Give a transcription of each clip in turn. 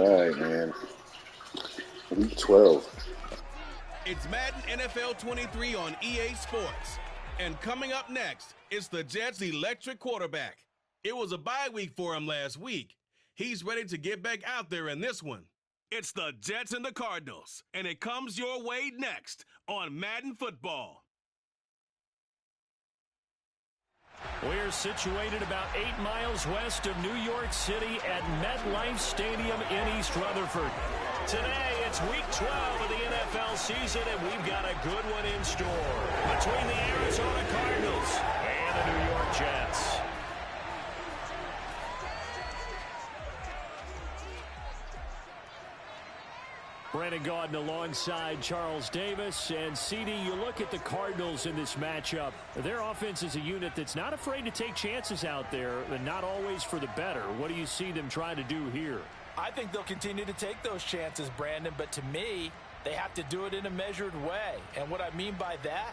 right, man. Week 12. It's Madden NFL 23 on EA Sports. And coming up next, it's the Jets' electric quarterback. It was a bye week for him last week. He's ready to get back out there in this one. It's the Jets and the Cardinals, and it comes your way next on Madden Football. We're situated about 8 miles west of New York City at MetLife Stadium in East Rutherford. Today, it's week 12 of the NFL season, and we've got a good one in store between the Arizona Cardinals and the New York Jets. Brandon Gaudin alongside Charles Davis. And, CD, you look at the Cardinals in this matchup. Their offense is a unit that's not afraid to take chances out there, and not always for the better. What do you see them trying to do here? I think they'll continue to take those chances, Brandon, but to me, they have to do it in a measured way. And what I mean by that,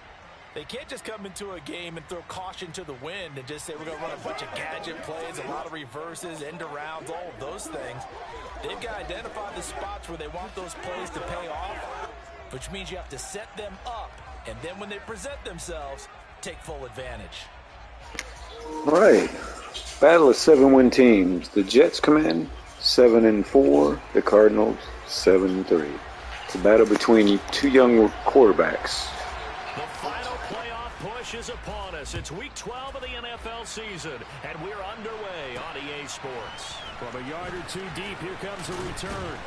they can't just come into a game and throw caution to the wind and just say we're going to run a bunch of gadget plays, a lot of reverses, end arounds, all of those things. They've got to identify the spots where they want those plays to pay off, which means you have to set them up, and then when they present themselves, take full advantage. All right. Battle of 7-win teams. The Jets come in 7-4. The Cardinals 7-3. It's a battle between two young quarterbacks. The final playoff push is upon us. It's week 12 of the NFL season, and we're underway on EA Sports. From a yard or two deep, here comes a return.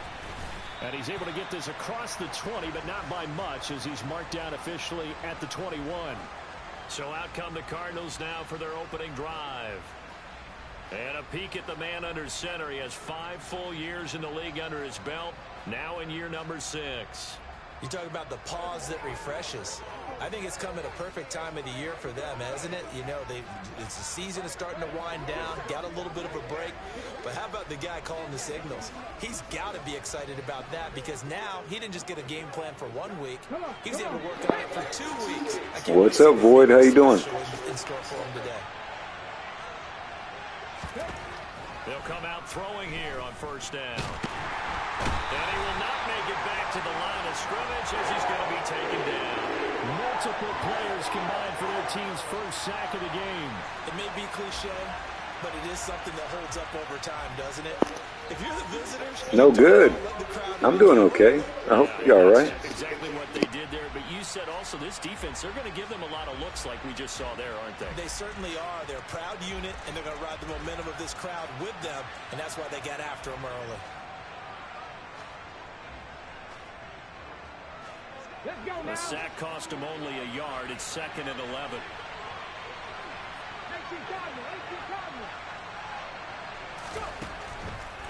And he's able to get this across the 20, but not by much, as he's marked down officially at the 21. So out come the Cardinals now for their opening drive. And a peek at the man under center. He has 5 full years in the league under his belt, now in year number 6. You talk about the pause that refreshes. I think it's come at a perfect time of the year for them, hasn't it? You know, the season is starting to wind down, got a little bit of a break. But how about the guy calling the signals? He's got to be excited about that, because now he didn't just get a game plan for 1 week. He was able to work on it for 2 weeks. What's up, Void? How you doing? In store for him today. They'll come out throwing here on first down. And he will not make it back to the line of scrimmage, as he's going to be taken down. Multiple players combined for their team's first sack of the game. It may be cliche, but it is something that holds up over time, doesn't it? If you're the visitors, no good. I'm doing okay. I hope you're all right. Exactly what they did there, but you said also this defense, they're going to give them a lot of looks like we just saw there, aren't they? They certainly are. They're a proud unit, and they're going to ride the momentum of this crowd with them, and that's why they got after them early. The sack cost him only a yard. It's 2nd and 11.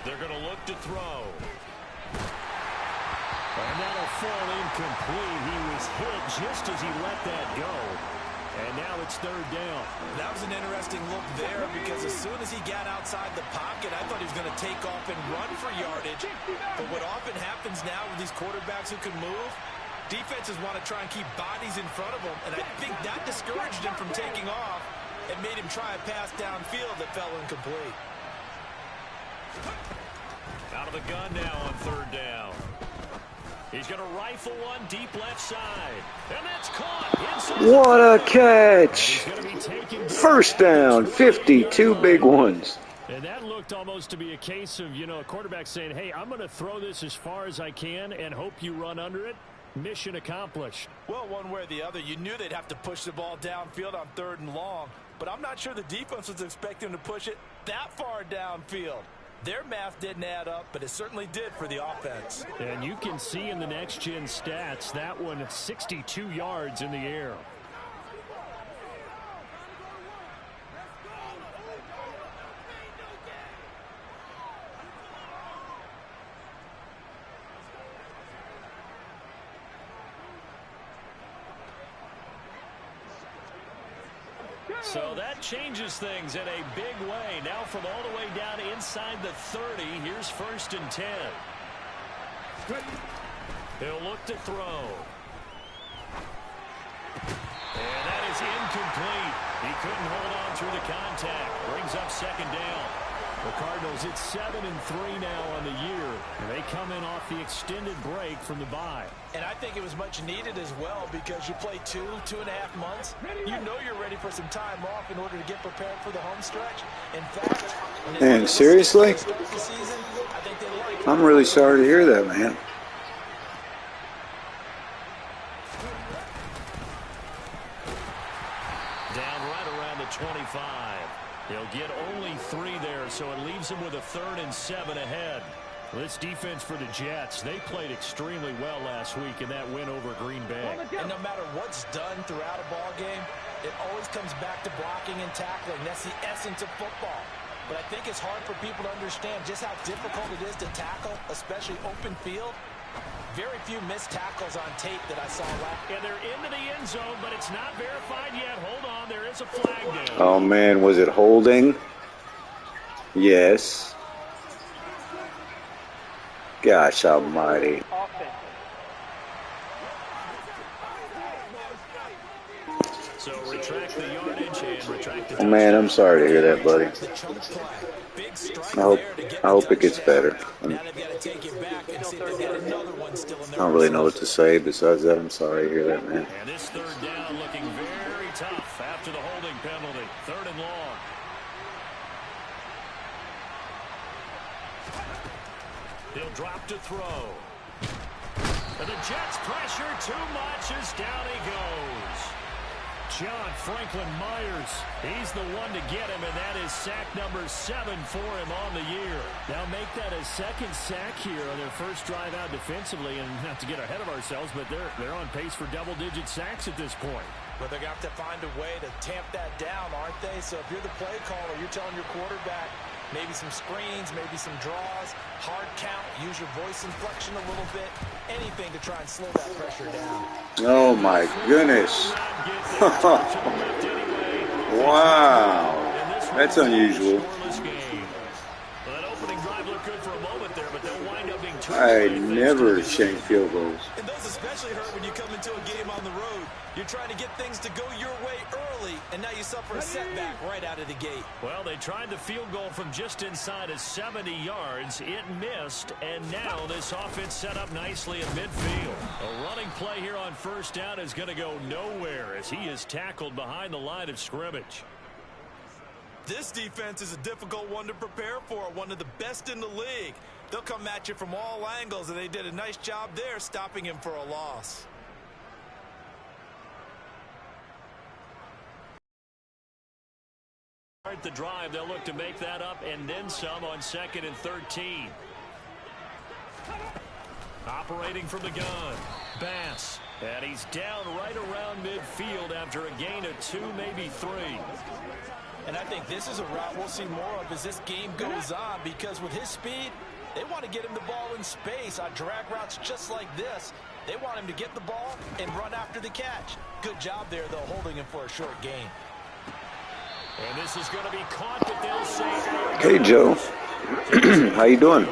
They're going to look to throw. And that'll fall incomplete. He was hit just as he let that go. And now it's 3rd down. That was an interesting look there, because as soon as he got outside the pocket, I thought he was going to take off and run for yardage. But what often happens now with these quarterbacks who can move, defenses want to try and keep bodies in front of them, and I think that discouraged him from taking off and made him try a pass downfield that fell incomplete. Out of the gun now on 3rd down. He's going to rifle one deep left side. And that's caught. What a catch. First down, 52 big ones. And that looked almost to be a case of, a quarterback saying, hey, I'm going to throw this as far as I can and hope you run under it. Mission accomplished. Well, one way or the other, you knew they'd have to push the ball downfield on 3rd and long, but I'm not sure the defense was expecting to push it that far downfield. Their math didn't add up, but it certainly did for the offense. And you can see in the next-gen stats, that one 62 yards in the air. So that changes things in a big way. Now from all the way down inside the 30, here's 1st and 10. He'll look to throw. And that is incomplete. He couldn't hold on through the contact. Brings up 2nd down. The Cardinals, it's 7-3 now on the year, and they come in off the extended break from the bye. And I think it was much needed as well because you play 2.5 months. You know you're ready for some time off in order to get prepared for the home stretch. In fact, And seriously, the season, I think they like I'm really sorry to hear that, man. Down right around the 25. They'll get only 3 there, so it leaves them with a 3rd and 7 ahead. This defense for the Jets, they played extremely well last week in that win over Green Bay. And no matter what's done throughout a ball game, it always comes back to blocking and tackling. That's the essence of football. But I think it's hard for people to understand just how difficult it is to tackle, especially open field. Very few missed tackles on tape that I saw last. And they're into the end zone, but it's not verified yet. Hold on, there is a flag down. Oh, man, was it holding? Yes. Gosh almighty. So retract the yardage and retract the Oh, man, I'm sorry to hear that, buddy. I hope it gets better. I don't really know what to say besides that. I'm sorry to hear that, man. And this 3rd down looking very tough after the holding penalty. 3rd and long. He'll drop to throw. And the Jets pressure too much as down he goes. John Franklin Myers, he's the one to get him, and that is sack number 7 for him on the year. Now make that a 2nd sack here on their first drive out defensively, and not to get ahead of ourselves, but they're on pace for double-digit sacks at this point. But they're going to have to find a way to tamp that down, aren't they? So if you're the play caller, you're telling your quarterback maybe some screens, maybe some draws, hard count, use your voice inflection a little bit, anything to try and slow that pressure down. Oh, my goodness. Wow. That's unusual. I never shank field goals. And those especially hurt when you come into a game on the road. You're trying to get things to go your way early, and now you suffer a setback right out of the gate. Well, they tried the field goal from just inside of 70 yards. It missed, and now this offense set up nicely in midfield. A running play here on 1st down is going to go nowhere as he is tackled behind the line of scrimmage. This defense is a difficult one to prepare for, one of the best in the league. They'll come at you from all angles, and they did a nice job there stopping him for a loss. Start the drive, they'll look to make that up and then some on 2nd and 13. Operating from the gun, Bass. And he's down right around midfield after a gain of 2, maybe 3. And I think this is a route we'll see more of as this game goes on, because with his speed, they want to get him the ball in space on drag routes just like this. They want him to get the ball and run after the catch. Good job there, though, holding him for a short gain. And this is going to be caught, but they'll say... Hey, Joe. How you doing?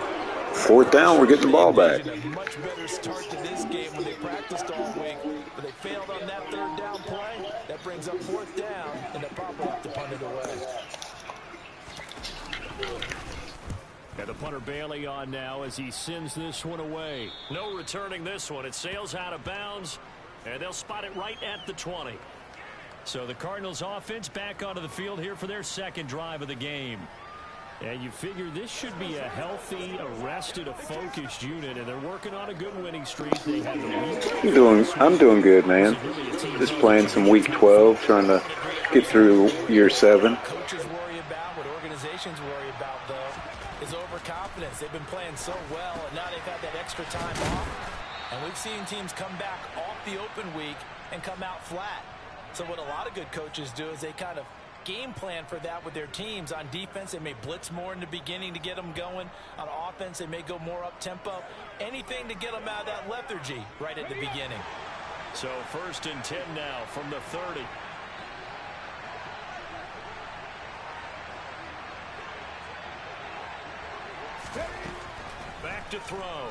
4th down, we're getting the ball back. A much better start to this game when they practiced all week, but they failed on that 3rd down play. That brings up 4th down, and they'll probably have to punt it away. And the punter Bailey on now as he sends this one away. No returning this one. It sails out of bounds, and they'll spot it right at the 20. So the Cardinals offense back onto the field here for their 2nd drive of the game. And you figure this should be a healthy, arrested, a focused unit, and they're working on a good winning streak. They had the I'm doing good, man. Just playing some week 12, trying to get through year 7. Coaches worry about, what organizations worry about, though, is overconfidence. They've been playing so well, and now they've had that extra time off. And we've seen teams come back off the open week and come out flat. So what a lot of good coaches do is they kind of game plan for that with their teams. On defense, they may blitz more in the beginning to get them going. On offense, they may go more up-tempo. Anything to get them out of that lethargy right at the beginning. So 1st and 10 now from the 30. Back to throw.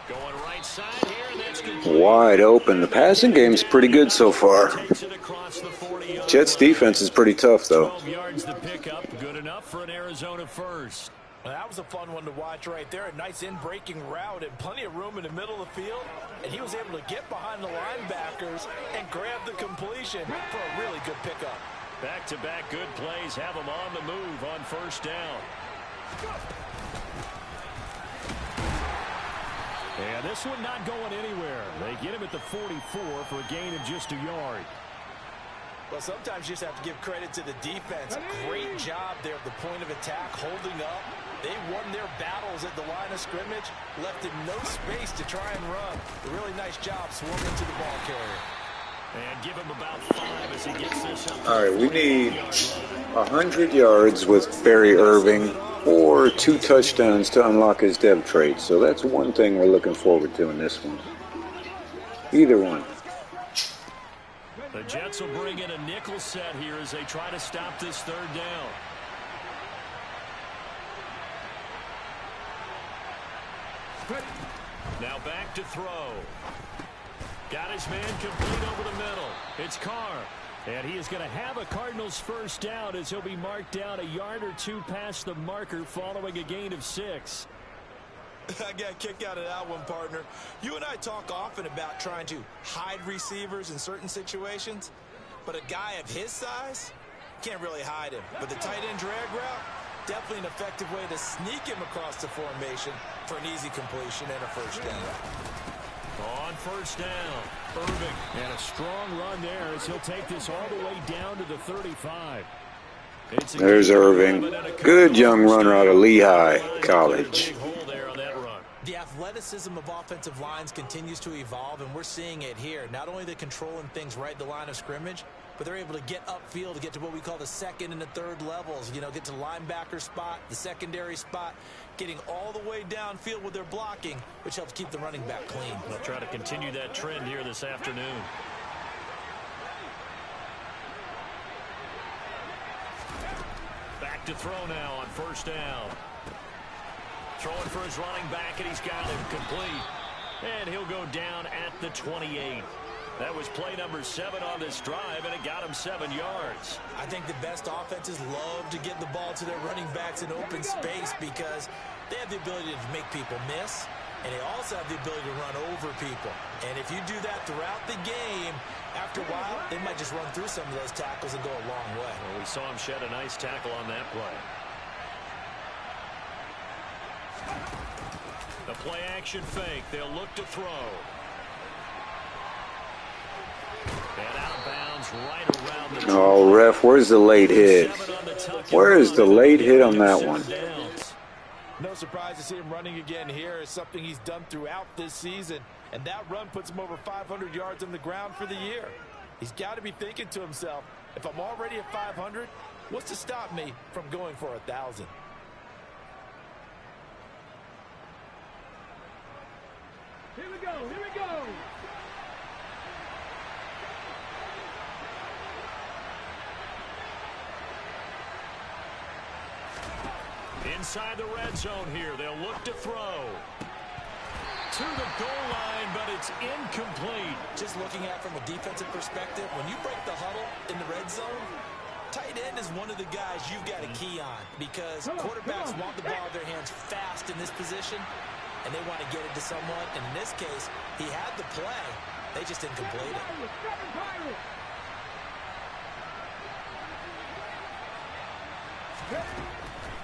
Going right side here, and that's complete. Wide open. The passing game's pretty good so far. Takes it across the 40-yard Jets line. defense is pretty tough, though. 12 yards to pick up. Good enough for an Arizona first. Well, that was a fun one to watch right there. A nice in-breaking route and plenty of room in the middle of the field. And he was able to get behind the linebackers and grab the completion for a really good pickup. Back-to-back good plays have him on the move on first down. And this one not going anywhere. They get him at the 44 for a gain of just a yard. Well, sometimes you just have to give credit to the defense. Great job there at the point of attack, holding up. They won their battles at the line of scrimmage, left him no space to try and run. A really nice job swarming to the ball carrier. And give him about 5 as he gets this up. All right, we need 100 yards with Barry Irving or 2 touchdowns to unlock his depth trait. So that's one thing we're looking forward to in this one. Either one. The Jets will bring in a nickel set here as they try to stop this third down. Now back to throw. Got his man complete over the middle. It's Carr. And he is going to have a Cardinals first down as he'll be marked down a yard or 2 past the marker following a gain of 6. I got a kick out of that one, partner. You and I talk often about trying to hide receivers in certain situations, but a guy of his size can't really hide him. But the tight end drag route, definitely an effective way to sneak him across the formation for an easy completion and a first down. On first down, Irving. And a strong run there as he'll take this all the way down to the 35. There's Irving. Good young runner out of Lehigh College. The athleticism of offensive lines continues to evolve, and we're seeing it here. Not only are they controlling things right at the line of scrimmage, but they're able to get upfield to get to what we call the second and the third levels. You know, get to the linebacker spot, the secondary spot, getting all the way downfield with their blocking, which helps keep the running back clean. They'll try to continue that trend here this afternoon. Back to throw now on first down. Throwing for his running back, and he's got him complete. And he'll go down at the 28. That was play number 7 on this drive, and it got him 7 yards. I think the best offenses love to get the ball to their running backs in open space because they have the ability to make people miss, and they also have the ability to run over people. And if you do that throughout the game, after a while, they might just run through some of those tackles and go a long way. Well, we saw him shed a nice tackle on that play. The play action fake. They'll look to throw. And out of bounds right around the... Oh, ref, where's the late hit? Where is the late hit on that one? No surprise to see him running again here. It's something he's done throughout this season. And that run puts him over 500 yards on the ground for the year. He's got to be thinking to himself, if I'm already at 500, what's to stop me from going for 1,000? Here we go, here we go. Inside the red zone here, they'll look to throw. To the goal line, but it's incomplete. Just looking at it from a defensive perspective, when you break the huddle in the red zone, tight end is one of the guys you've got to key on because quarterbacks want the ball in their hands fast in this position, and they want to get it to someone. And in this case, he had the play. They just didn't complete it.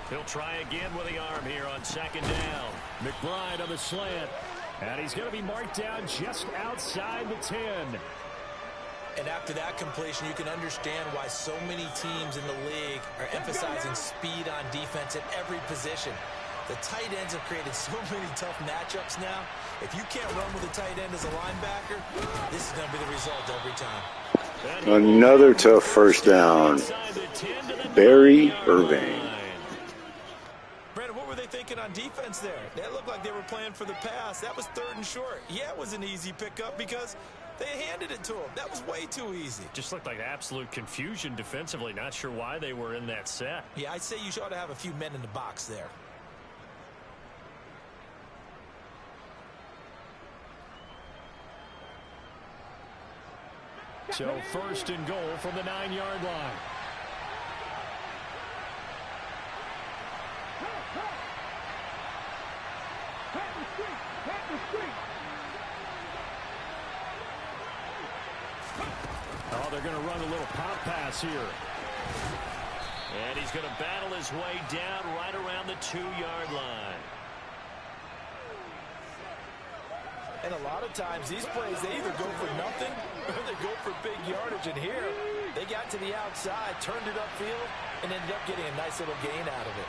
He'll try again with the arm here on second down. McBride on the slant. And he's going to be marked down just outside the 10. And after that completion, you can understand why so many teams in the league are emphasizing speed on defense at every position. The tight ends have created so many tough matchups now. If you can't run with a tight end as a linebacker, this is going to be the result every time. Another tough first down. Barry Irving. Brandon, what were they thinking on defense there? That looked like they were playing for the pass. That was 3rd and short. Yeah, it was an easy pickup because they handed it to him. That was way too easy. Just looked like absolute confusion defensively. Not sure why they were in that set. Yeah, I'd say you ought to have a few men in the box there. So first and goal from the 9-yard line. Oh, they're going to run a little pop pass here. And he's going to battle his way down right around the 2-yard line. And a lot of times these plays, they either go for nothing or they go for big yardage. And here, they got to the outside, turned it upfield, and ended up getting a nice little gain out of it.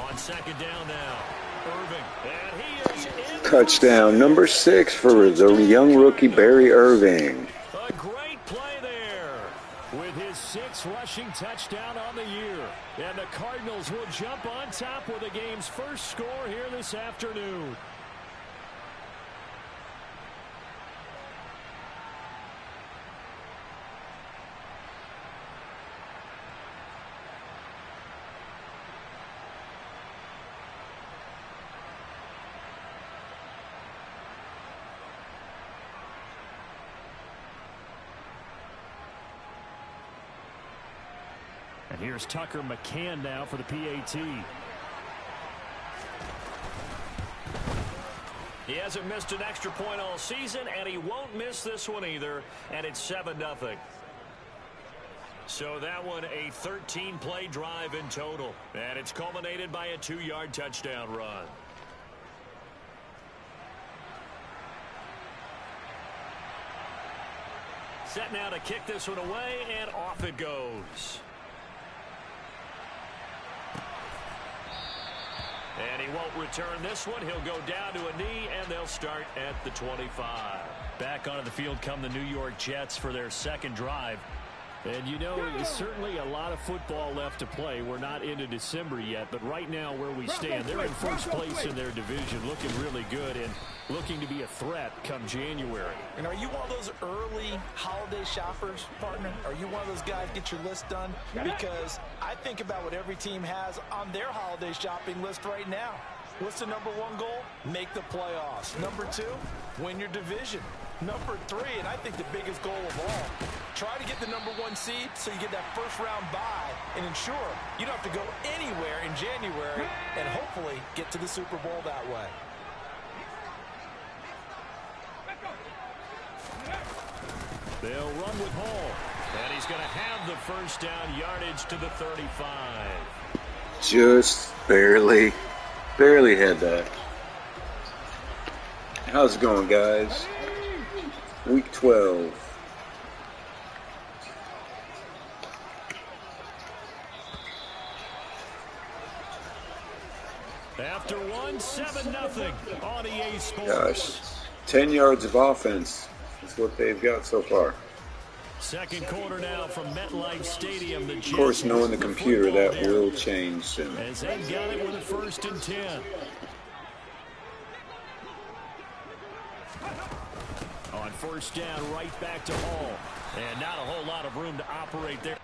On second down now, Irving. And he is in. Touchdown number 6 for the young rookie Barry Irving. A great play there with his 6th rushing touchdown on the year. And the Cardinals will jump on top with the game's first score here this afternoon. And here's Tucker McCann now for the PAT. He hasn't missed an extra point all season, and he won't miss this one either, and it's 7-0. So that one a 13-play drive in total, and it's culminated by a 2-yard touchdown run. Set now to kick this one away, and off it goes. And he won't return this one. He'll go down to a knee, and they'll start at the 25. Back onto the field come the New York Jets for their second drive. And, you know, there's certainly a lot of football left to play. We're not into December yet, but right now where we stand, they're in first place in their division, looking really good and looking to be a threat come January. And are you one of those early holiday shoppers, partner? Are you one of those guys get your list done? Because I think about what every team has on their holiday shopping list right now. What's the number 1 goal? Make the playoffs. Number 2, win your division. Number 3, and I think the biggest goal of all, try to get the number 1 seed so you get that first round bye and ensure you don't have to go anywhere in January and hopefully get to the Super Bowl that way. They'll run with Hall, and he's going to have the first down yardage to the 35. Just barely had that. How's it going, guys? Week 12. After 7-0 on EA Sports. Gosh, 10 yards of offense. That's what they've got so far. Second quarter now from MetLife Stadium. The Jets, of course, knowing the computer, that here will change soon. as they've got it with a 1st and 10. On first down, right back to Hall. And not a whole lot of room to operate there.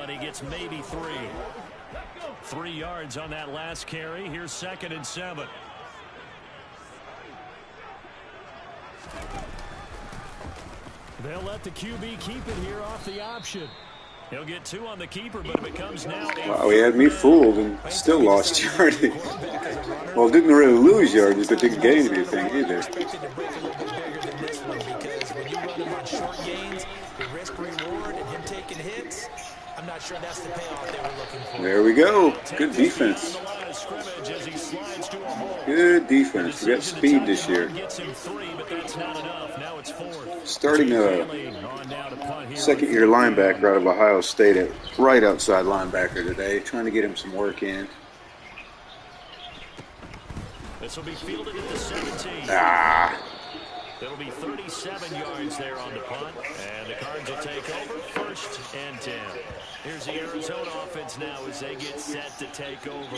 and he gets maybe 3. 3 yards on that last carry. Here's 2nd and 7. They'll let the QB keep it here off the option. He'll get 2 on the keeper, but it becomes now. Wow, he had me fooled and still lost yardage. Well, didn't really lose yardage, but didn't gain anything either. Expected to break a little bit bigger than this one because when you run him on short gains, the risk reward and him taking hits, I'm not sure that's the payoff they were looking for. There we go. Good defense. Good defense. We got speed this year. Starting a second-year linebacker out of Ohio State at right outside linebacker today. Trying to get him some work in. This will be fielded at the 17. It'll be 37 yards there on the punt, and the Cards will take over 1st and 10. Here's the Arizona offense now as they get set to take over.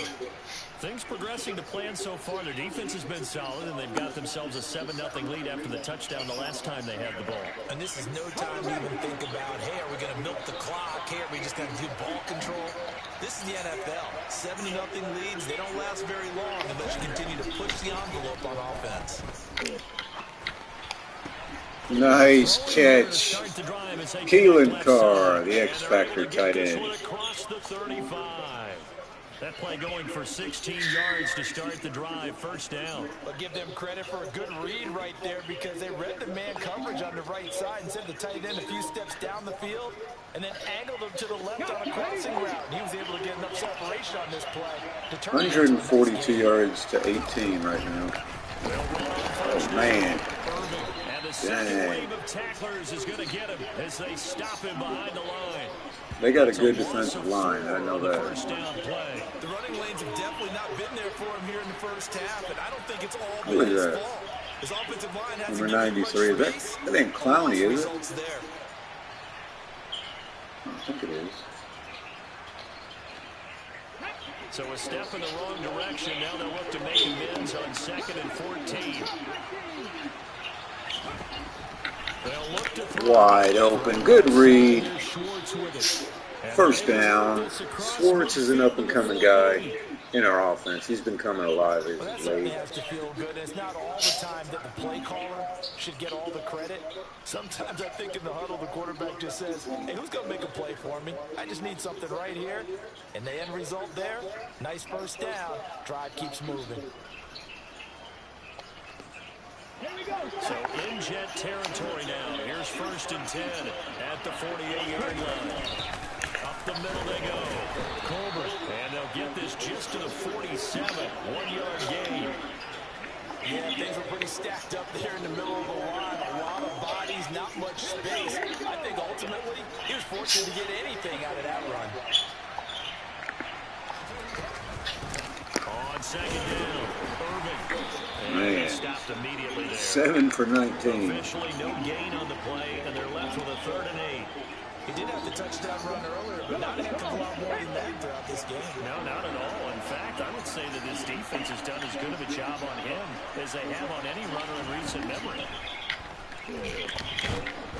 Things progressing to plan so far. Their defense has been solid, and they've got themselves a 7-0 lead after the touchdown the last time they had the ball. And this is no time to even think about, hey, are we going to milk the clock? Hey, are we just going to do ball control? This is the NFL. 7-0 leads, they don't last very long unless you continue to push the envelope on offense. Nice catch. Keelan Carr, the X-Factor tight end. That play going for 16 yards to start the drive. 1st down. But give them credit for a good read right there because they read the man coverage on the right side and sent the tight end a few steps down the field and then angled him to the left on a crossing route. And he was able to get enough separation on this play. 142 yards to 18 right now. Oh, man. The second wave of tacklers is going to get him as they stop him behind the line. They got a good defensive line. I know that. The running lanes have definitely not been there for him here in the first half, and I don't think it's all Look at his that. fault. His offensive line has Number 93. That ain't Clowney, is it? I think it is. So a step in the wrong direction. Now they'll look to make amends on 2nd and 14. Wide open. Good read. 1st down. Schwartz is an up-and-coming guy in our offense. He's been coming alive as That of certainly late. has to feel good. It's not all the time that the play caller should get all the credit. Sometimes I think in the huddle, the quarterback just says, hey, who's going to make a play for me? I just need something right here. And the end result there, nice 1st down. Drive keeps moving. So in Jet territory now. Here's 1st and 10 at the 48-yard line. Up the middle they go. Colbert. And they'll get this just to the 47. 1-yard gain. Yeah, things were pretty stacked up there in the middle of the line. A lot of bodies, not much space. I think ultimately he was fortunate to get anything out of that run. On 2nd down, Irvin. Man. Stopped immediately there. 7 for 19. Officially no gain on the play, and they're left with a 3rd and 8. He did have the touchdown run earlier, but not a heck of a lot more than that throughout this game. No, not at all. In fact, I would say that this defense has done as good of a job on him as they have on any runner in recent memory.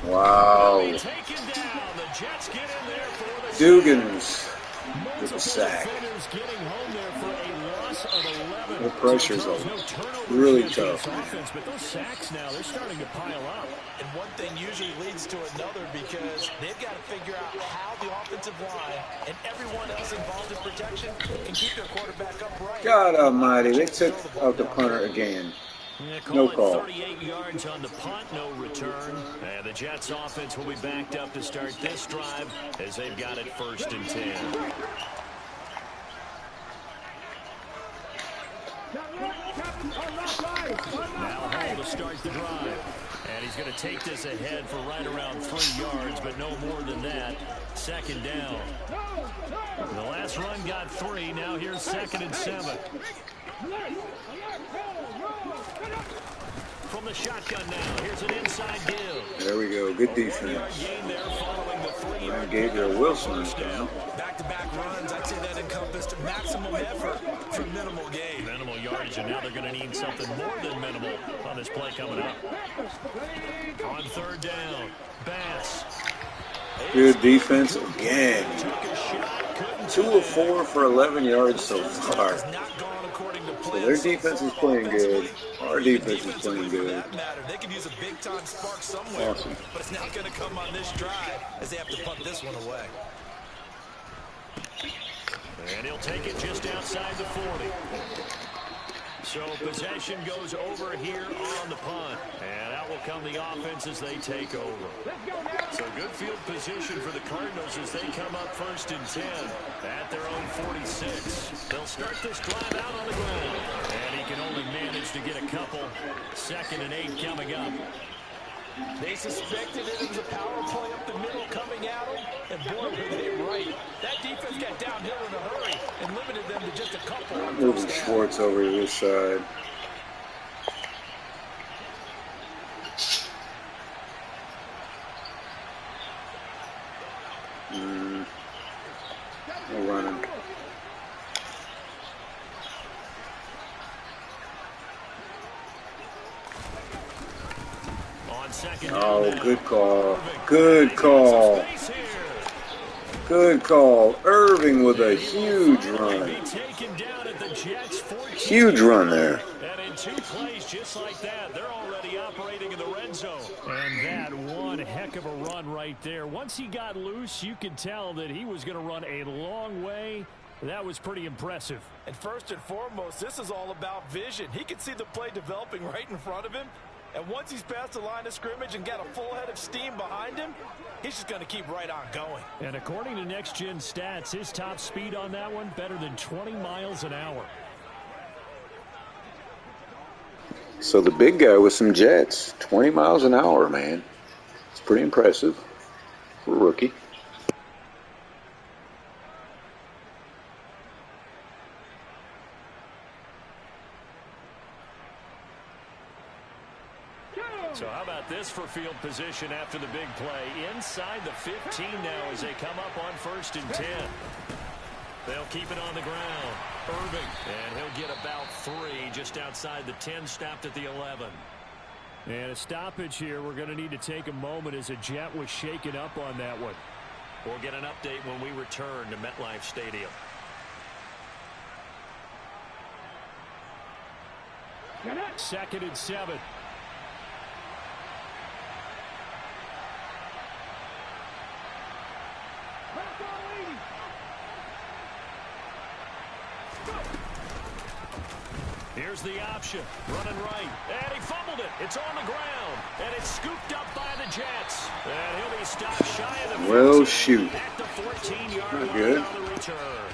Wow. Taken down. The Jets get in there for the Dugans with a sack. defenders getting home there for a loss of 11. The pressure's No on. turnovers Really against tough, this man. offense, but those sacks now, they're starting to pile up. And one thing usually leads to another because they've got to figure out how the offensive line and everyone else involved in protection can keep their quarterback upright. God almighty, they took out the punter again. No call. 38 yards on the punt, no return. And the Jets offense will be backed up to start this drive as they've got it 1st and 10. Now Hall to start the drive. And he's going to take this ahead for right around 3 yards, but no more than that. 2nd down. The last run got 3. Now here's 2nd and 7. From the shotgun now. Here's an inside give. There we go. Good defense. Gain there following the 3-yard Gabriel Wilson is down. Back-to-back runs, I'd say that encompassed maximum effort for minimal gain. Minimal yardage, and now they're going to need something more than minimal on this play coming up. On 3rd down, Bass. Good defense again. Took a 2 of 4 for 11 yards so far. So their defense is playing good. Our defense is playing good. They could use a big-time spark somewhere, Awesome. but it's not going to come on this drive as they have to punt this one away. And he'll take it just outside the 40. So possession goes over here on the punt. And out will come the offense as they take over. So good field position for the Cardinals as they come up 1st and 10 at their own 46. They'll start this drive out on the ground. And he can only manage to get a couple. 2nd and 8 coming up. They suspected it was a power play up the middle coming at them, and boy, were they right. That defense got downhill in a hurry and limited them to just a couple. Moving Schwartz over to this side. No running. Oh, good call. Good call. Good call. Irving with a huge run. Huge run there. And in 2 plays just like that, they're already operating in the red zone. And that one heck of a run right there. Once he got loose, you could tell that he was going to run a long way. That was pretty impressive. And first and foremost, this is all about vision. He could see the play developing right in front of him. And once he's past the line of scrimmage and got a full head of steam behind him, he's just going to keep right on going. And according to Next Gen Stats, his top speed on that one, better than 20 miles an hour. So the big guy with some jets, 20 miles an hour, man. It's pretty impressive for a rookie. So how about this for field position after the big play? Inside the 15 now as they come up on 1st and 10. They'll keep it on the ground. Irving, and he'll get about 3 just outside the 10, stopped at the 11. And a stoppage here. We're going to need to take a moment as a jet was shaken up on that one. We'll get an update when we return to MetLife Stadium. Second and 7. Here's the option, running right, and he fumbled it. It's on the ground, and it's scooped up by the Jets. And he'll be stopped shy of the 15 shoot. at the 14-yard line Good. on the return.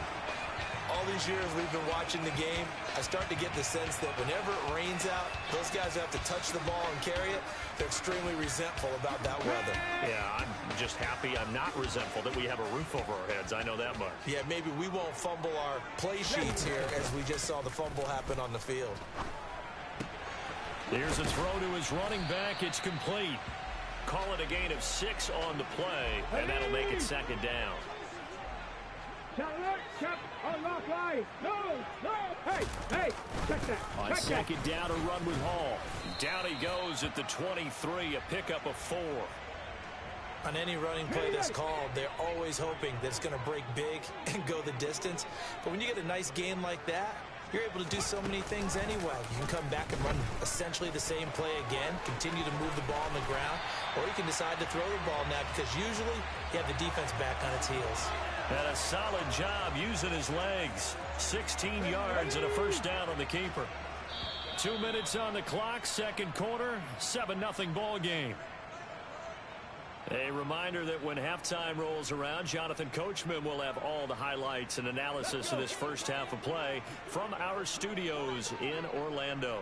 All these years we've been watching the game, I start to get the sense that whenever it rains out, those guys who have to touch the ball and carry it, they're extremely resentful about that weather. Yeah, I'm just happy I'm not resentful that we have a roof over our heads. I know that much. Yeah, maybe we won't fumble our play sheets here as we just saw the fumble happen on the field. Here's a throw to his running back. It's complete. Call it a gain of 6 on the play, and that'll make it 2nd down. Hey, check that. On 2nd down, a run with Hall. Down he goes at the 23, a pickup of 4. On any running play that's called, they're always hoping that it's going to break big and go the distance. But when you get a nice gain like that, you're able to do so many things anyway. You can come back and run essentially the same play again, continue to move the ball on the ground, or you can decide to throw the ball now because usually you have the defense back on its heels. And a solid job using his legs. 16 yards and a 1st down on the keeper. 2 minutes on the clock, 2nd quarter, 7-0 ball game. A reminder that when halftime rolls around, Jonathan Coachman will have all the highlights and analysis of this first half of play from our studios in Orlando.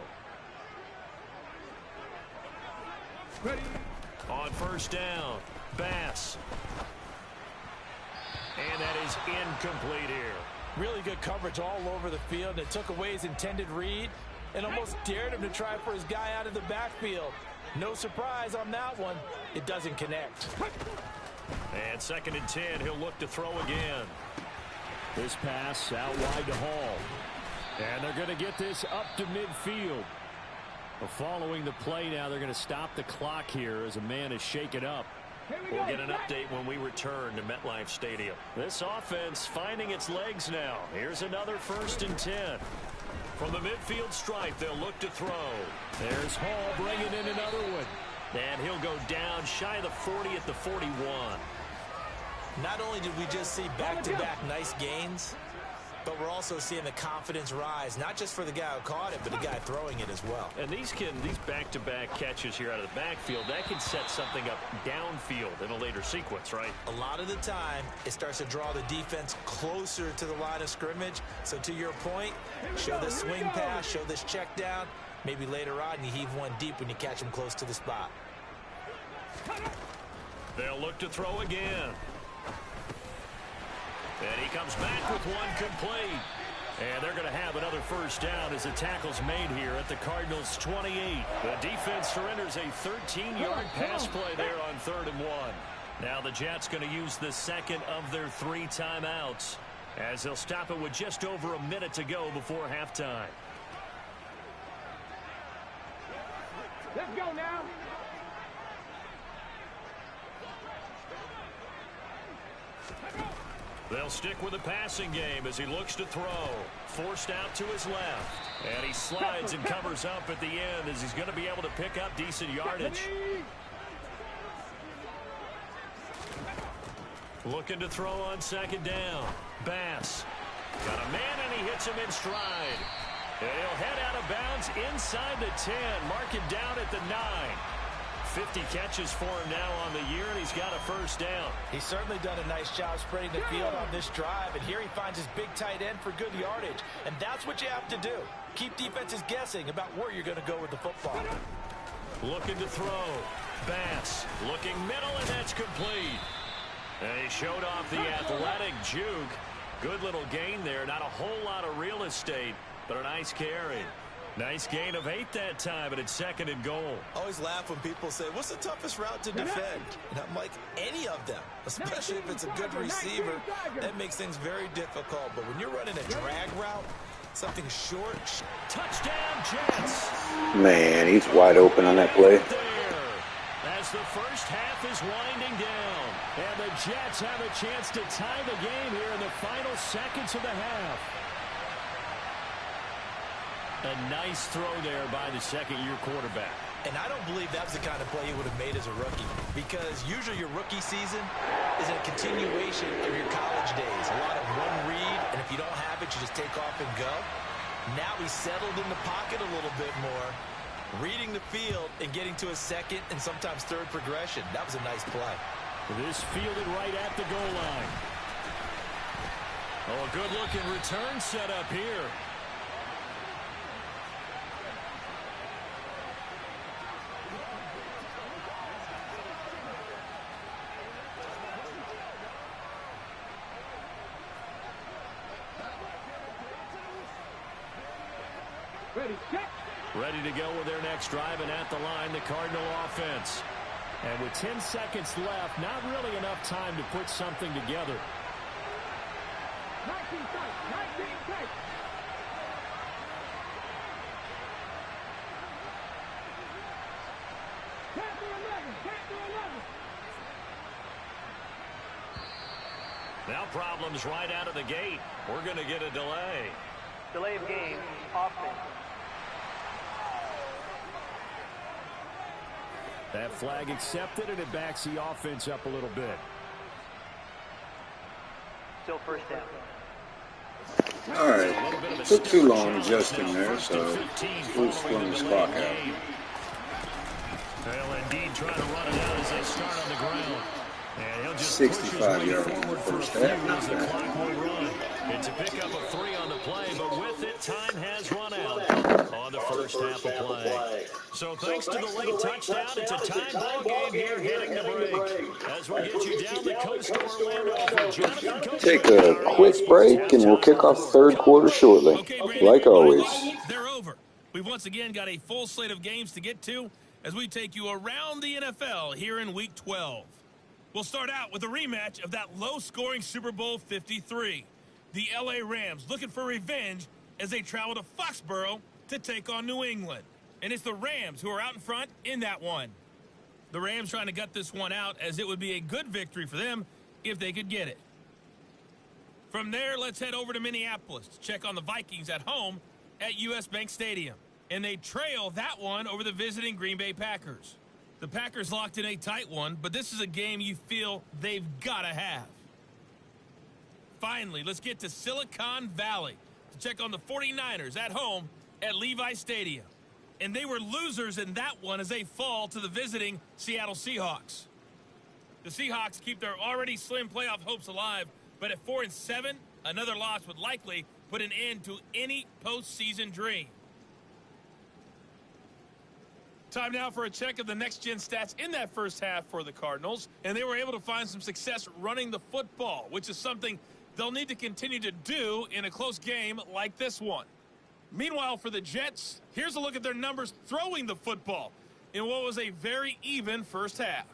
Ready. On 1st down, Bass. And that is incomplete here. Really good coverage all over the field, and it took away his intended read and almost dared him to try for his guy out of the backfield. No surprise on that one. It doesn't connect. And 2nd and 10, he'll look to throw again. This pass out wide to Hall. And they're going to get this up to midfield. Following the play now, they're going to stop the clock here as a man is shaken up. We'll get an update when we return to MetLife Stadium. This offense finding its legs now. Here's another 1st and 10. From the midfield stripe, they'll look to throw. There's Hall bringing in another one. And he'll go down shy of the 40 at the 41. Not only did we just see back-to-back nice gains, but we're also seeing the confidence rise, not just for the guy who caught it, but the guy throwing it as well. And these back-to-back catches here out of the backfield, that can set something up downfield in a later sequence, right? A lot of the time, it starts to draw the defense closer to the line of scrimmage. So to your point, show this swing pass, show this check down. Maybe later on, you heave one deep when you catch him close to the spot. They'll look to throw again. And he comes back with one complete. And they're going to have another 1st down as the tackle's made here at the Cardinals' 28. The defense surrenders a 13-yard pass play there on 3rd and 1. Now the Jets going to use the second of their 3 timeouts as they'll stop it with just over a minute to go before halftime. Let's go now. They'll stick with the passing game as he looks to throw. Forced out to his left. And he slides and covers up at the end as he's going to be able to pick up decent yardage. Looking to throw on 2nd down. Bass. Got a man and he hits him in stride. And he'll head out of bounds inside the 10. Mark him down at the 9. 50 catches for him now on the year, and he's got a 1st down. He's certainly done a nice job spreading the field on this drive, and here he finds his big tight end for good yardage. And that's what you have to do. Keep defenses guessing about where you're going to go with the football. Looking to throw. Bass looking middle, and that's complete. And he showed off the athletic juke. Good little gain there. Not a whole lot of real estate, but a nice carry. Nice gain of 8 that time, and it's 2nd and goal. Always laugh when people say, what's the toughest route to defend? And I'm like, any of them, especially if it's a good receiver. That makes things very difficult. But when you're running a drag route, something short. Touchdown, Jets. Man, he's wide open on that play. As the 1st half is winding down, and the Jets have a chance to tie the game here in the final seconds of the half. A nice throw there by the 2nd-year quarterback. And I don't believe that was the kind of play he would have made as a rookie, because usually your rookie season is a continuation of your college days. A lot of one read, and if you don't have it, you just take off and go. Now he's settled in the pocket a little bit more, reading the field and getting to a 2nd and sometimes 3rd progression. That was a nice play. This fielded right at the goal line. Oh, a good-looking return set up here. Ready to go with their next drive, and at the line, the Cardinal offense. And with 10 seconds left, not really enough time to put something together. 19 takes. Now problems right out of the gate. We're going to get a delay. Delay of game, offense. That flag accepted, and it backs the offense up a little bit. Still 1st down. All right. Took too long adjusting there, so we'll run this clock out. They'll indeed try to run it out as they start on the ground. And he'll just 65 yards in the first half. As the clock will run. It's a pickup of 3 on the play, but with it, time has run out on the first half of play. So thanks to the late touchdown, it's a tie ball game here heading to break. As we get you down the coast to Orlando for Jonathan Coach. Take a quick break, and we'll kick off 3rd quarter shortly, like always. They're over. We've once again got a full slate of games to get to as we take you around the NFL here in Week 12. We'll start out with a rematch of that low-scoring Super Bowl 53. The L.A. Rams looking for revenge as they travel to Foxborough to take on New England. And it's the Rams who are out in front in that one. The Rams trying to gut this one out, as it would be a good victory for them if they could get it. From there, let's head over to Minneapolis to check on the Vikings at home at US Bank Stadium. And they trail that one over the visiting Green Bay Packers. The Packers locked in a tight one, but this is a game you feel they've got to have. Finally, let's get to Silicon Valley to check on the 49ers at home at Levi Stadium. And they were losers in that one as they fall to the visiting Seattle Seahawks. The Seahawks keep their already slim playoff hopes alive, but at 4-7, another loss would likely put an end to any postseason dream. Time now for a check of the next-gen stats in that first half for the Cardinals, and they were able to find some success running the football, which is something they'll need to continue to do in a close game like this one. Meanwhile, for the Jets, here's a look at their numbers throwing the football in what was a very even first half.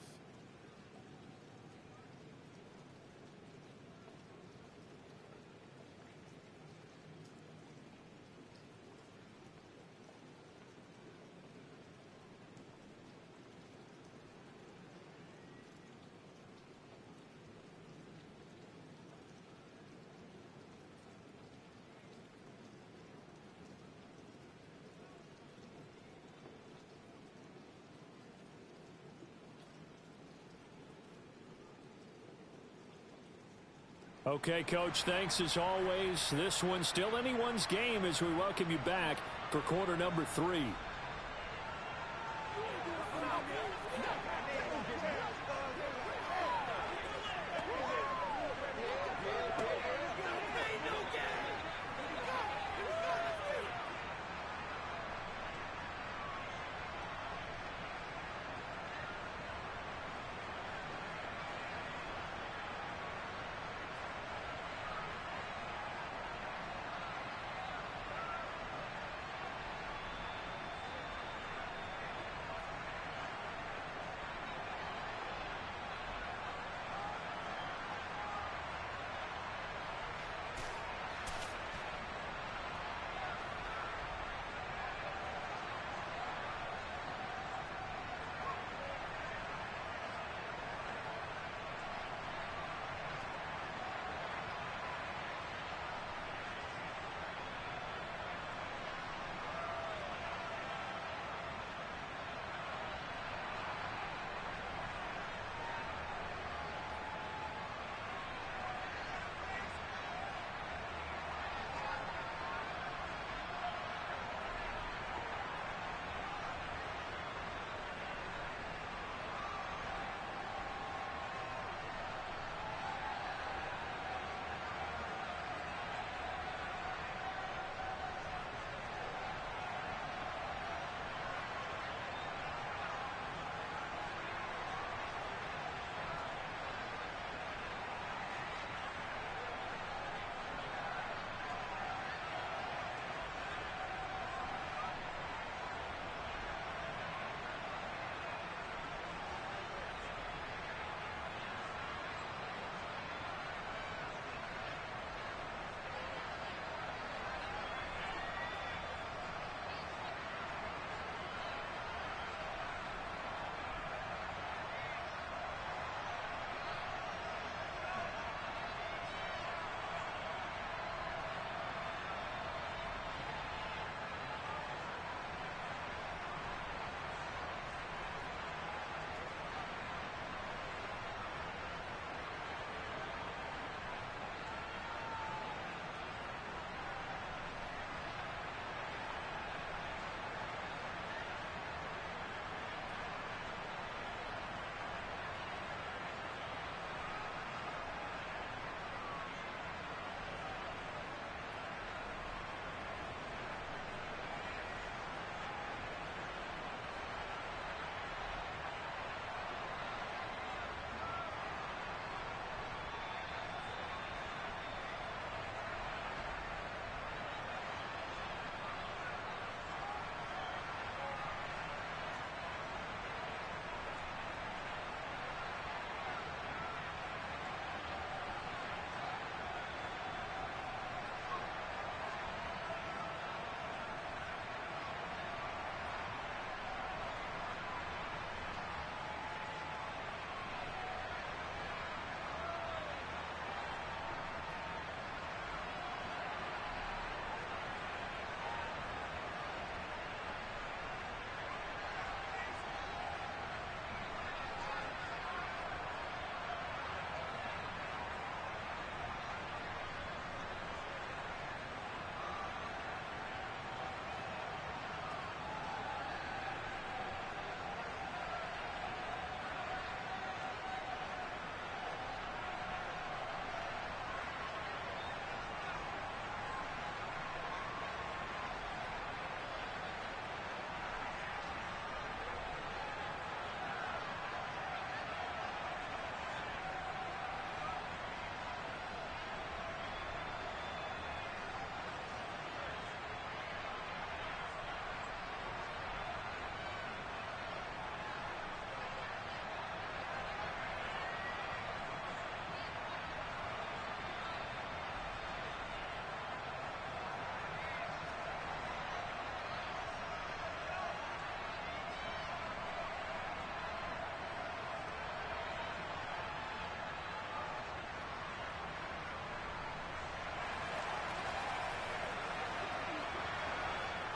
Okay, Coach, thanks as always. This one's still anyone's game as we welcome you back for quarter number 3.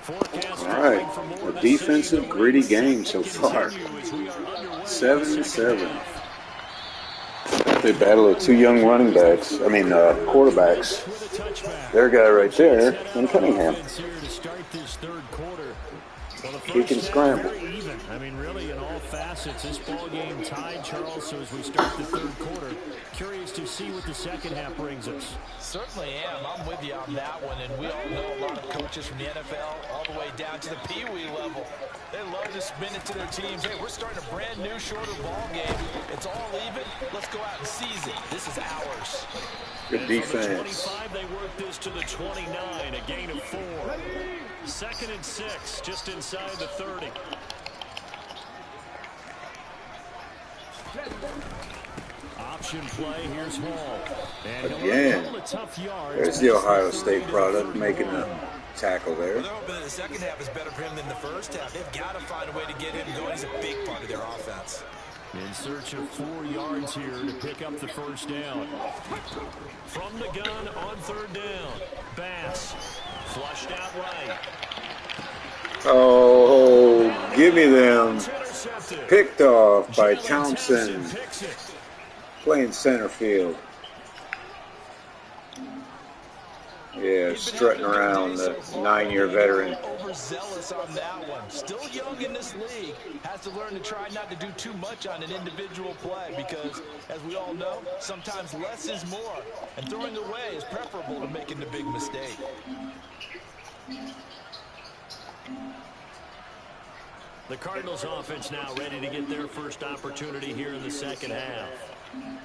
Forecast All right, calling for more a of the defensive, same. gritty game so far. Continue as we are underway in the 7-7. second half. They battle of two young running backs. Quarterbacks. With a touchback. Their guy right there, Head out in on Cunningham. offense here to start this third quarter. Well, the Kick and first half scramble. very even. I mean, really, in all facets, this ball game tied, Charles. So as we start the third quarter, curious to see what the second half brings us. Certainly am. I'm with you on that one. And we all know a lot of coaches from the NFL all the way down to the Pee Wee level. They love to spin it to their teams. Hey, we're starting a brand new, shorter ball game. It's all even. Let's go out and seize it. This is ours. Good And from the defense. 25, they work this to the 29, a gain of 4. 2nd and 6, just inside the 30. Option play, here's Hall. And he'll Again, have a couple of tough yards. There's the Ohio State product making the tackle there. Well, they're hoping that the second half is better for him than the first half. They've got to find a way to get him going. He's a big part of their offense. In search of 4 yards here to pick up the first down. From the gun on 3rd down. Bass flushed out right. Oh, give me them. Intercepted. Picked off by Jalen Thompson, picks it. playing center field. Yeah, strutting around the 9-year veteran. Overzealous on that one. Still young in this league. Has to learn to try not to do too much on an individual play because, as we all know, sometimes less is more. And throwing away is preferable to making the big mistake. The Cardinals offense now ready to get their first opportunity here in the second half.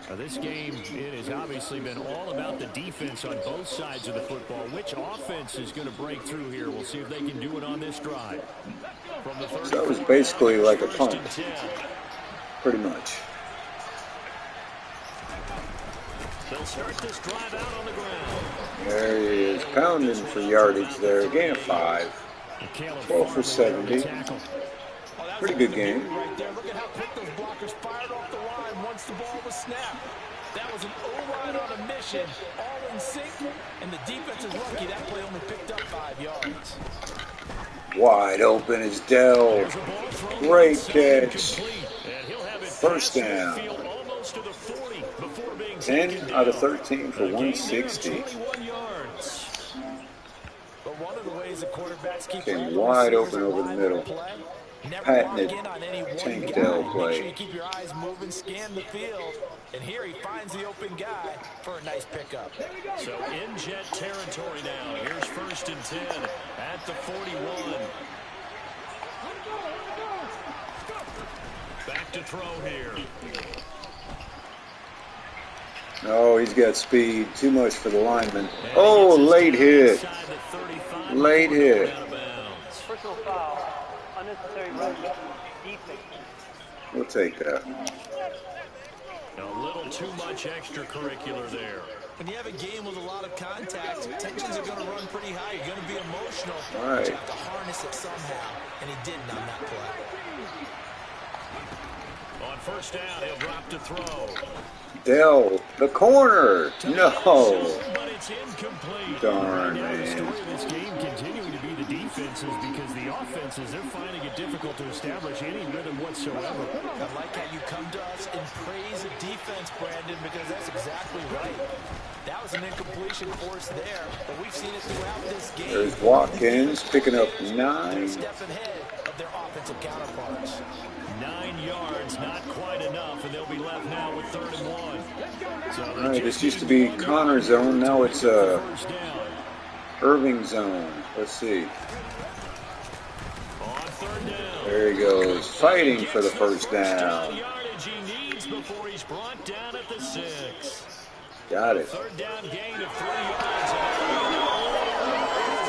Now this game, it has obviously been all about the defense on both sides of the football. Which offense is going to break through here? We'll see if they can do it on this drive. From the 30, So that was basically like a punt, 1st and 10. pretty much. They'll start this drive out on the ground. There he is, pounding for yardage there. Gain of 5. 12 for 70. Pretty good game. Right there. Look at how quick those blockers fired off the line once the ball was snapped. That was an O-line on a mission, all in sync, and the defense is lucky that play only picked up 5 yards. Wide open is Dell. Great catch. First down. 10 out of 13 for 160. But one of the ways the quarterbacks keep Came wide open over the middle. Patented Tank Dell Make play. sure you keep your eyes moving, scan the field, and here he finds the open guy for a nice pickup. So in Jet territory now. Here's 1st and 10 at the 41. Back to throw here. Oh, he's got speed. Too much for the lineman. Oh, late hit. Late hit. Personal foul. Unnecessary rush. Defense. We'll take that. A little too much extracurricular there. When you have a game with a lot of contact, tensions are going to run pretty high. You're going to be emotional. All right. But you have to harness it somehow, and he didn't on that play. On 1st down, he'll drop to throw. Dell, the corner. No. But it's incomplete. Darn, Yeah, the man. story of this game continuing to be the defenses because the offenses, they're finding it difficult to establish any rhythm whatsoever. I like how you come to us and praise the defense, Brandon, because that's exactly right. That was an incompletion force there, but we've seen it throughout this game. There's Watkins picking up 9. Step ahead of their offensive counterparts. 9 yards, not quite enough, and they'll be left now with 3rd and 1. So All right, this used to be Connor zone. Now it's first down. Irving zone. Let's see. On 3rd down. There he goes, fighting for the first down. Yardage he needs before he's brought down at the 6. Got it. 3rd down gain of 3 yards.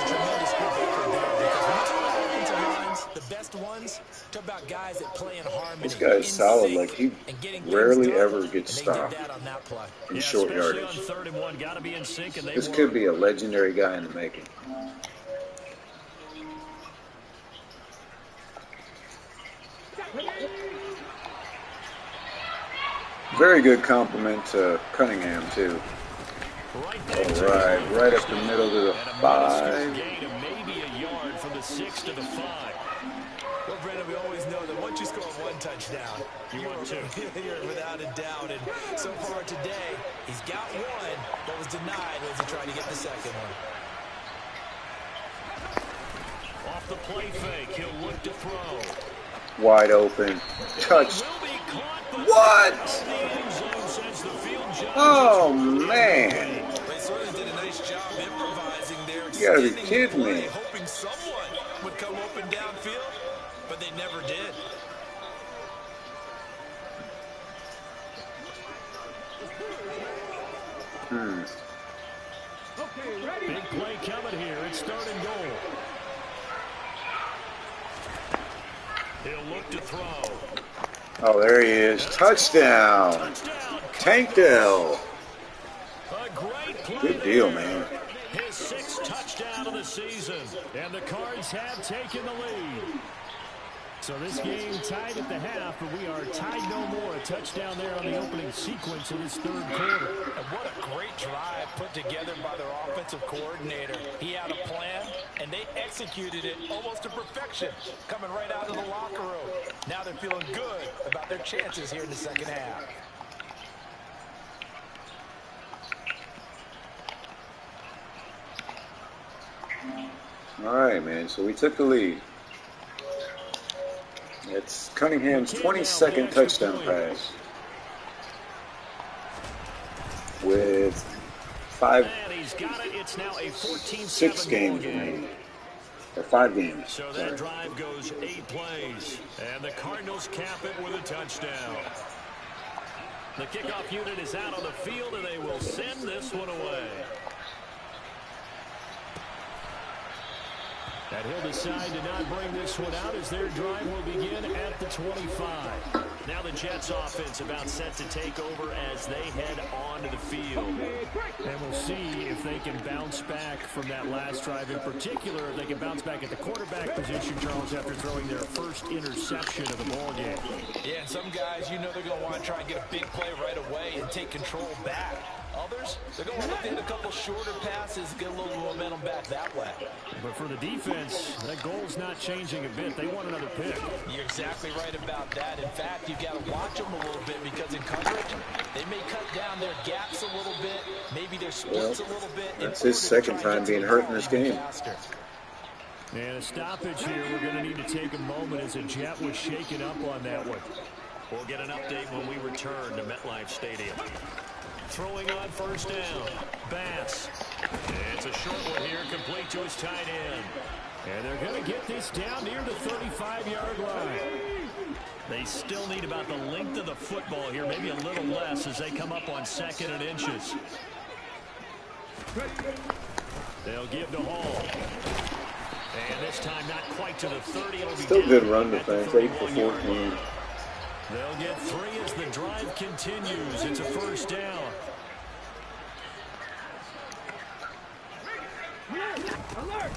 Tremendous effort there because when you talk about offensive lines, the best ones, talk about guys that play in harmony. This guy's in solid. sync, Like, he and getting things rarely done, ever gets and they did stopped that on that play. in Yeah, short especially yardage. on 3rd and 1, got to be in sync, and they This were. could be a legendary guy in the making. Very good compliment to Cunningham, too. Right All there to right, the right up the middle to the and a 5. minuscule gain of maybe a yard from the 6 to the 5. Well, Brandon, we always know that once you score one touchdown, You want two. You're without a doubt. And so far today, he's got one, but was denied as he tried to get the second one. Off the play fake, he'll look to throw. Wide open. Touch. Will be caught, but What? out the end zone since the field judge Oh, man. They certainly did a nice job improvising there. You gotta be extending the kidding play, me. hoping someone would come open downfield, but they never did. Okay, ready? Big play coming here. It's 3rd and goal. He'll look to throw. Oh, there he is. Touchdown. Touchdown. Tank Dell. A great play Good deal, there. man. His 6th touchdown of the season. And the Cards have taken the lead. So this game tied at the half, but we are tied no more. A touchdown there on the opening sequence of this 3rd quarter. And what a great drive put together by their offensive coordinator. He had a plan, and they executed it almost to perfection, coming right out of the locker room. Now they're feeling good about their chances here in the second half. All right, man. So we took the lead. It's Cunningham's 22nd touchdown pass with And he's got it. It's now a 14-7 6 games game. remaining. Or 5 games. So that Sorry. drive goes 8 plays. And the Cardinals cap it with a touchdown. The kickoff unit is out on the field, and they will send this one away. And he'll decide to not bring this one out as their drive will begin at the 25. Now the Jets offense about set to take over as they head onto the field. And we'll see if they can bounce back from that last drive. In particular, if they can bounce back at the quarterback position, Charles, after throwing their first interception of the ball game. Yeah, and some guys, you know they're going to want to try and get a big play right away and take control back. Others, they're going to look to hit a couple shorter passes, get a little momentum back that way. But for the defense, that goal's not changing a bit. They want another pick. You're exactly right about that. In fact, you've got to watch them a little bit because in coverage, they may cut down their gaps a little bit, maybe their splits a little bit. That's his second time being hurt in this game. And a stoppage here. We're going to need to take a moment as a Jet was shaken up on that one. We'll get an update when we return to MetLife Stadium. Throwing on first down. Bass. It's a short one here, complete to his tight end. And they're going to get this down near the 35-yard line. They still need about the length of the football here, maybe a little less as they come up on 2nd and inches. They'll give to Hall. And this time not quite to the 30. It'll be Still down good run at the defense, 8 for 31-yard 14. line. They'll get 3 as the drive continues. It's a first down. Alert!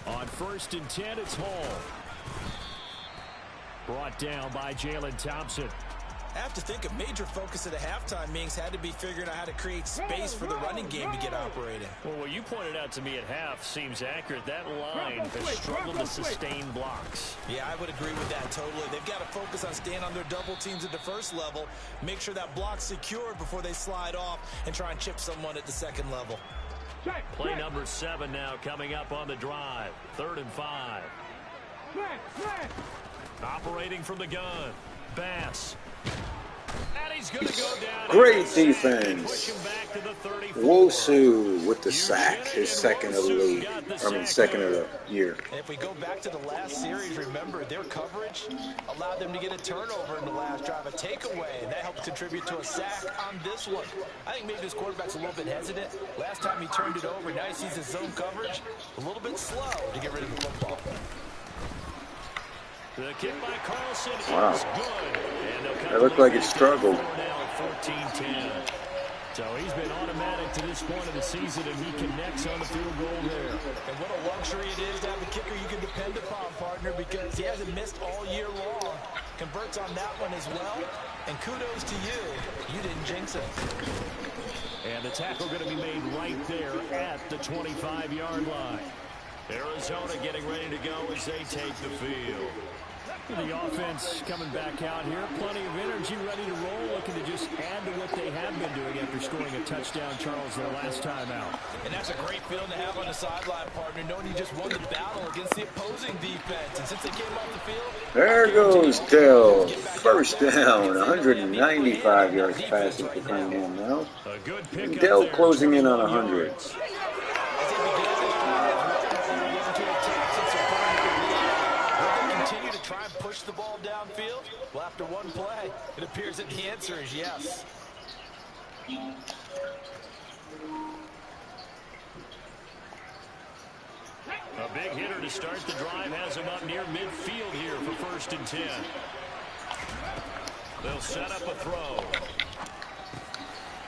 On 1st and 10, it's Hall. Brought down by Jalen Thompson. I have to think a major focus of the halftime meetings had to be figuring out how to create space for the running game to get operating. Well, what you pointed out to me at half seems accurate. That line has struggled to sustain blocks. Yeah, I would agree with that totally. They've got to focus on staying on their double teams at the first level, make sure that block's secured before they slide off and try and chip someone at the second level. Play number 7 now coming up on the drive. 3rd and 5. Operating from the gun. Bass. And he's going to go down. Great defense. Push him back to the 34. Wosu with the sack, his second of the league. Second of the year. And if we go back to the last series, remember, their coverage allowed them to get a turnover in the last drive, a takeaway, and that helped contribute to a sack on this one. I think maybe this quarterback's a little bit hesitant. Last time he turned it over, now he sees his zone coverage a little bit slow to get rid of the football. The kick by Carlson Wow. is good. And they'll cut That looked the like lead it back to struggled. 14-10. So he's been automatic to this point of the season, and he connects on the field goal there. And what a luxury it is to have a kicker you can depend upon, partner, because he hasn't missed all year long. Converts on that one as well. And kudos to you. You didn't jinx it. And the tackle going to be made right there at the 25-yard line. Arizona getting ready to go as they take the field. The offense coming back out here. Plenty of energy, ready to roll, looking to just add to what they have been doing after scoring a touchdown, Charles, their last time out. And that's a great feeling to have on the sideline, partner, knowing you just won the battle against the opposing defense. And since they came off the field, There goes Dell. First down, 195 yards passing for Cunningham now. A good pick Dell up there, closing in on 21 100. yards. try and push the ball downfield? Well, after one play, it appears that the answer is yes. A big hitter to start the drive has him up near midfield here for 1st and 10. They'll set up a throw.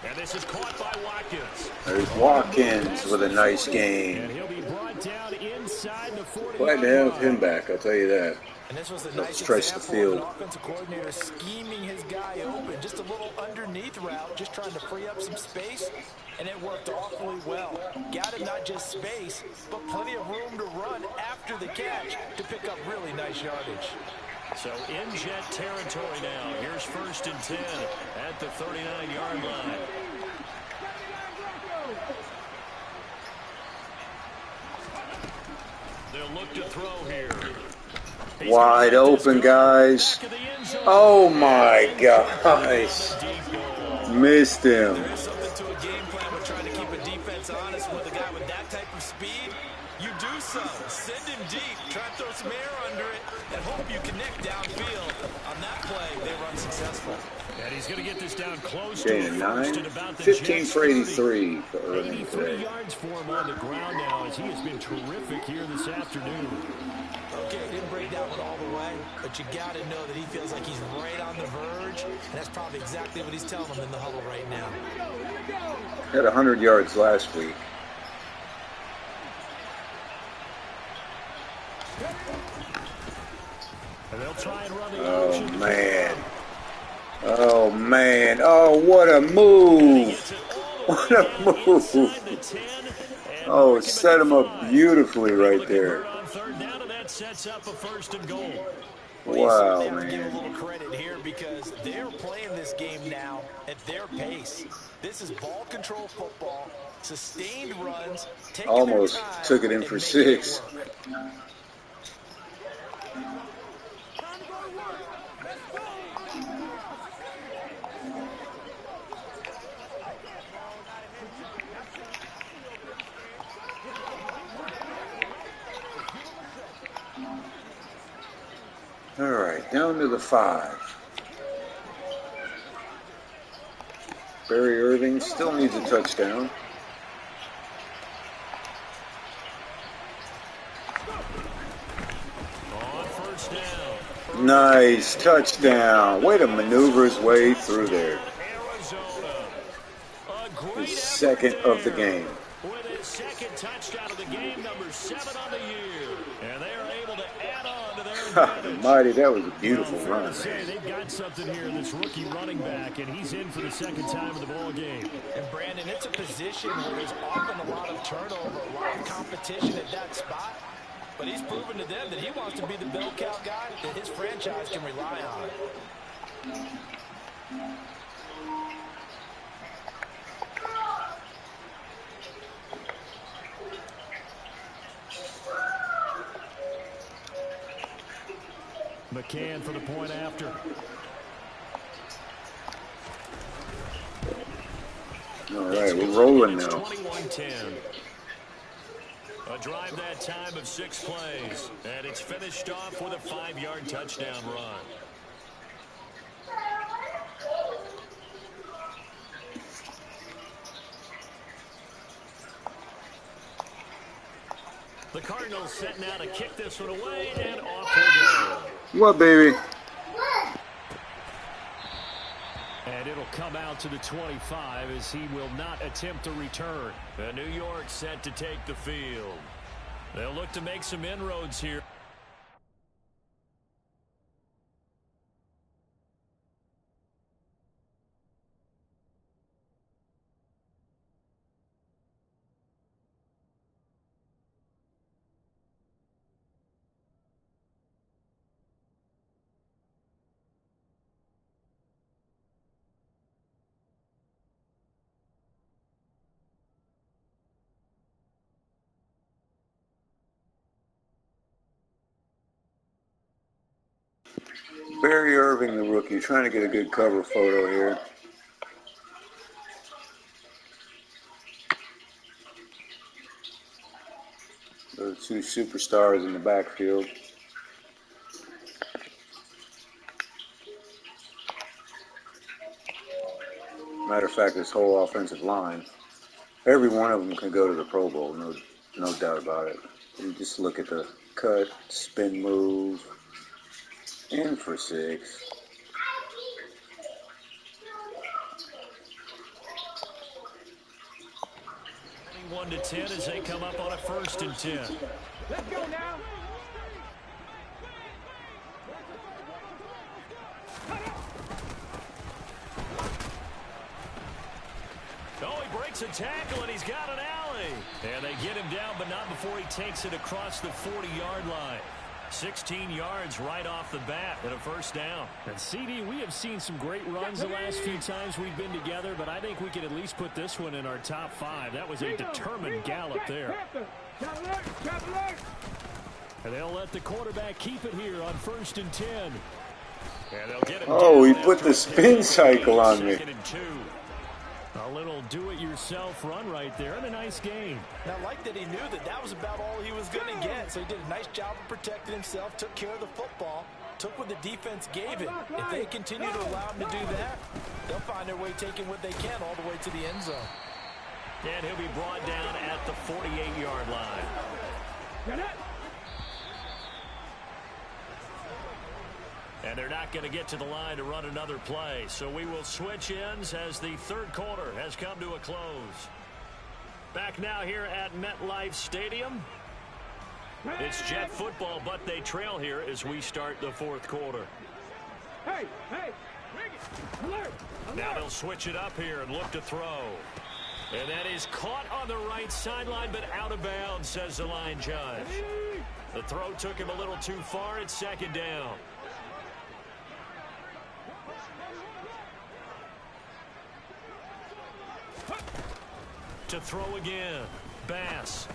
And this is caught by Watkins. There's Watkins with a nice game. And he'll be brought down inside the 40. Glad to have him back, I'll tell you that. And this was a Helps nice stretch the example field. of an offensive coordinator scheming his guy open. Just a little underneath route, just trying to free up some space, and it worked awfully well. Got him not just space, but plenty of room to run after the catch to pick up really nice yardage. So in jet territory now. Here's 1st and 10 at the 39-yard line. They'll look to throw here. Wide open, guys. Oh my gosh. Missed him. There is something to a game plan with trying to keep a defense honest with a guy with that type of speed. You do so. Send him deep. Try to throw some air under it and hope you connect downfield. On that play, they were unsuccessful. And he's going to get this down close Gain to of the 9. first at about the 15 Jets' for 30. 83 for Irving 83 today. yards for him on the ground now as he has been terrific here this afternoon. Okay, didn't break that one all the way, but you got to know that he feels like he's right on the verge, and that's probably exactly what he's telling them in the huddle right now. Had 100 yards last week. And they'll try and run the Oh option. man. Oh man. Oh, what a move. What a move. Oh, set him up beautifully right there. On 3rd down, and that sets up a 1st and goal. Wow, Give a man. little credit here because they're playing this game now at their pace. This is ball control football, sustained runs, taking Almost their time took it in and for making 6. it work. All right, down to the 5. Barry Irving still needs a touchdown. On 1st down. Nice touchdown. Way to maneuver his way through there. Arizona. A great His effort 2nd of the there. game. With his 2nd touchdown of the game, number 7 on the year. And they are able to add on to their advantage. Mighty, that was a beautiful Fair run, to say, man. they've got something here, this rookie running back, and he's in for the 2nd time of the ball game. And Brandon, it's a position where there's often a lot of turnover, a lot of competition at that spot. But he's proven to them that he wants to be the bell cow guy that his franchise can rely on. McCann for the point after. All right, we're rolling It's now. 21-10. A drive that time of 6 plays. And it's finished off with a 5-yard touchdown run. The Cardinals set now to kick this one away, and off we go. What, baby? And it'll come out to the 25 as he will not attempt to return. And New York set to take the field. They'll look to make some inroads here. Barry Irving, the rookie, trying to get a good cover photo here. Those two superstars in the backfield. Matter of fact, this whole offensive line, every one of them can go to the Pro Bowl, no doubt about it. You just look at the cut, spin move, in for 6. 1-10 as they come up on a 1st and 10. Let's go now. Oh, he breaks a tackle, and he's got an alley. And they get him down, but not before he takes it across the 40-yard line. 16 yards right off the bat and a 1st down. And CD, we have seen some great runs the last few times we've been together, but I think we can at least put this one in our top 5. That was a determined gallop there. And they'll let the quarterback keep it here on 1st and 10. And they'll get him Oh, he down put the spin cycle on me. 2nd and 2. A little do-it-yourself run right there and a nice game. And I like that he knew that that was about all he was going to get. So he did a nice job of protecting himself, took care of the football, took what the defense gave him. If they continue to allow him to do that, they'll find their way taking what they can all the way to the end zone. And he'll be brought down at the 48-yard line. And they're not going to get to the line to run another play. So we will switch ends as the 3rd quarter has come to a close. Back now here at MetLife Stadium. It's Jet football, but they trail here as we start the 4th quarter. Hey, alert. Now they'll switch it up here and look to throw. And that is caught on the right sideline, but out of bounds, says the line judge. The throw took him a little too far. It's 2nd down. To throw again. Bass.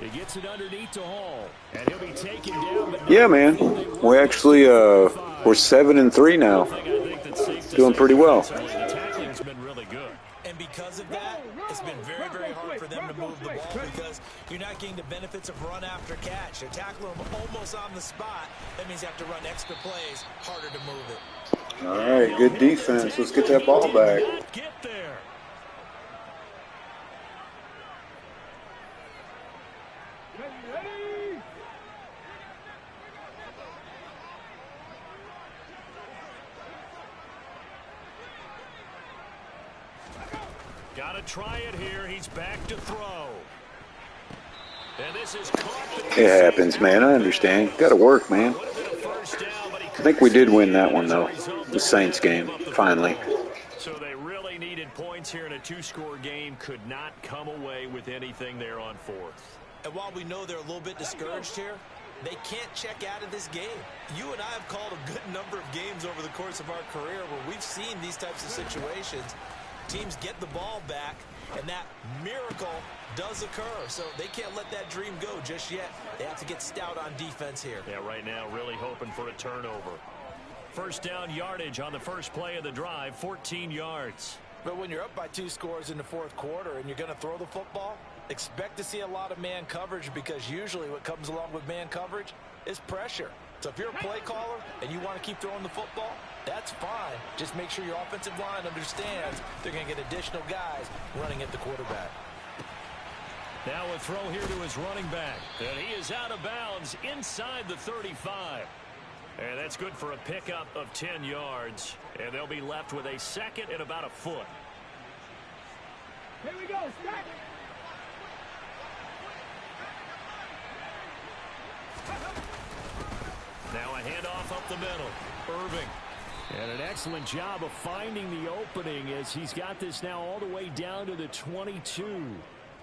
He gets it underneath to Hall. And he'll be taken down. But Yeah, man. We actually, we're 7-3 now. Doing pretty well. The tackling's been really good. And because of that, it's been very, very hard for them to move the ball because you're not getting the benefits of run after catch. They're tackling them almost on the spot. That means you have to run extra plays, harder to move it. All right, good defense. Let's get that ball back. Get there. Got to try it here. He's back to throw. And this is caught. It happens, man. I understand. Got to work, man. I think we did win that one, though. The Saints game, finally. So they really needed points here in a 2-score game. Could not come away with anything there on 4th. And while we know they're a little bit discouraged here, they can't check out of this game. You and I have called a good number of games over the course of our career where we've seen these types of situations. Teams get the ball back, and that miracle does occur. So they can't let that dream go just yet. They have to get stout on defense here. Yeah, right now really hoping for a turnover. 1st down yardage on the first play of the drive, 14 yards. But when you're up by 2 scores in the 4th quarter and you're going to throw the football, expect to see a lot of man coverage because usually what comes along with man coverage is pressure. So if you're a play caller and you want to keep throwing the football, that's fine. Just make sure your offensive line understands they're going to get additional guys running at the quarterback. Now a throw here to his running back. And he is out of bounds inside the 35. And that's good for a pickup of 10 yards. And they'll be left with a 2nd and about a foot. Here we go, stack. Now a handoff up the middle. Irving. And an excellent job of finding the opening as he's got this now all the way down to the 22.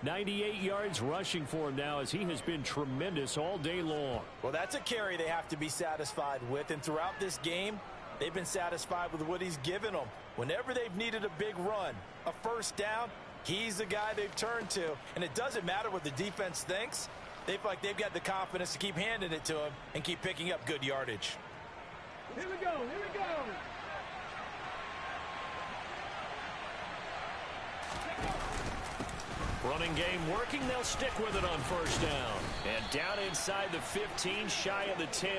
98 yards rushing for him now as he has been tremendous all day long. Well, that's a carry they have to be satisfied with. And throughout this game, they've been satisfied with what he's given them. Whenever they've needed a big run, a 1st down, he's the guy they've turned to. And it doesn't matter what the defense thinks. They feel like they've got the confidence to keep handing it to him and keep picking up good yardage. Here we go. Here we go. Running game working. They'll stick with it on first down. And down inside the 15, shy of the 10.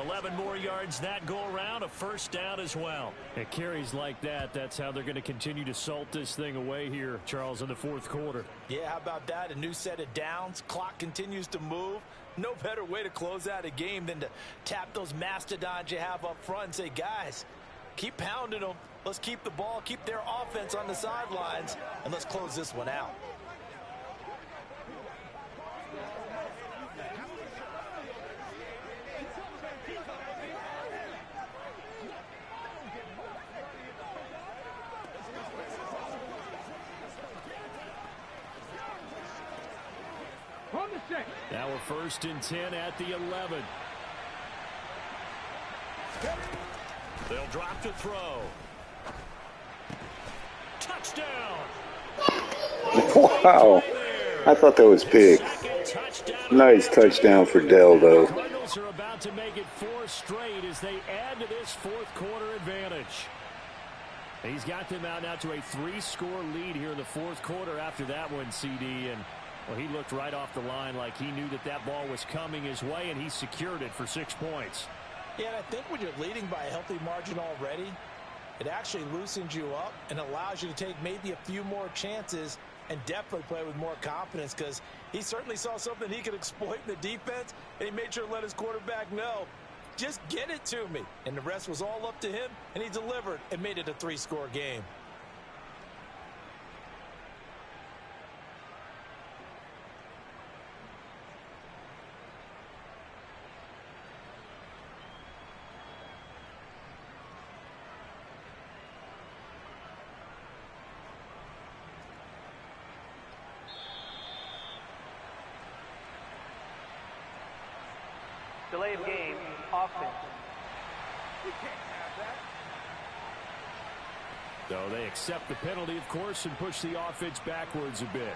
11 more yards that go around, a first down as well. At carries like that, that's how they're going to continue to salt this thing away here, Charles, in the fourth quarter. Yeah, how about that? A new set of downs. Clock continues to move. No better way to close out a game than to tap those mastodons you have up front and say, guys, keep pounding them. Let's keep the ball, keep their offense on the sidelines, and let's close this one out. Now we're first and 10 at the 11. They'll drop to throw. Touchdown! Wow. I thought that was big. Nice touchdown for Dell, though. The Cardinals are about to make it 4 straight as they add to this fourth quarter advantage. He's got them out now to a 3-score lead here in the fourth quarter after that one, CD. And well, he looked right off the line like he knew that that ball was coming his way, and he secured it for 6 points. Yeah, and I think when you're leading by a healthy margin already, it actually loosens you up and allows you to take maybe a few more chances and definitely play with more confidence, because he certainly saw something he could exploit in the defense, and he made sure to let his quarterback know, just get it to me. And the rest was all up to him, and he delivered and made it a 3-score game. Delay of game, offense. So they accept the penalty, of course, and push the offense backwards a bit.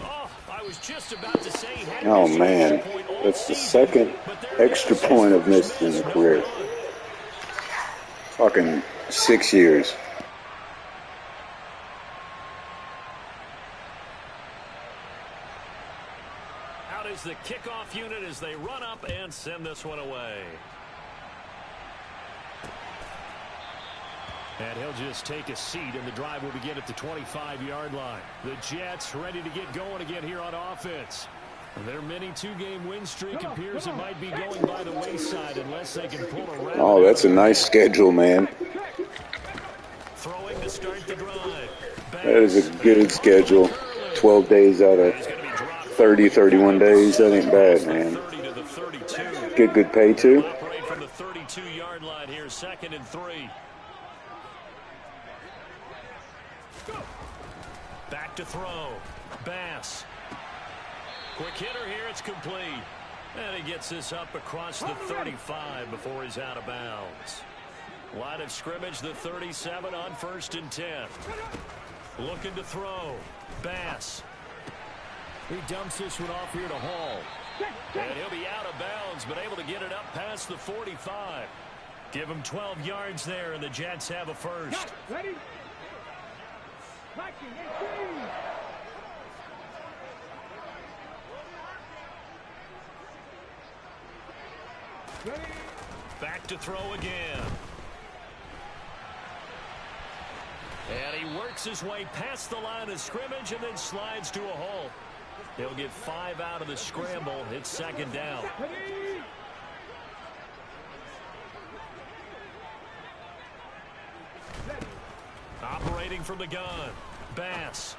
Oh, I was just about to say. Oh, man. That's the second extra point I've missed in his career. Fucking 6 years. Is the kickoff unit as they run up and send this one away. And he'll just take a seat, and the drive will begin at the 25-yard line. The Jets ready to get going again here on offense. Their mini 2-game win streak appears it might be going by the wayside unless they can pull around. Oh, that's a nice schedule, man. Throwing to start the drive. That is a good schedule. 12 days out of 30, 31 days. That ain't bad, man. Get good pay, too. Operate from the 32-yard line here, 2nd and 3. Back to throw. Bass. Quick hitter here. It's complete. And he gets this up across the 35 before he's out of bounds. Line of scrimmage, the 37 on 1st and 10. Looking to throw. Bass. He dumps this one off here to Hall. And he'll be out of bounds, but able to get it up past the 45. Give him 12 yards there, and the Jets have a first. Ready? Back to throw again. And he works his way past the line of scrimmage and then slides to a halt. He'll get 5 out of the scramble. It's 2nd down. Operating from the gun. Bass.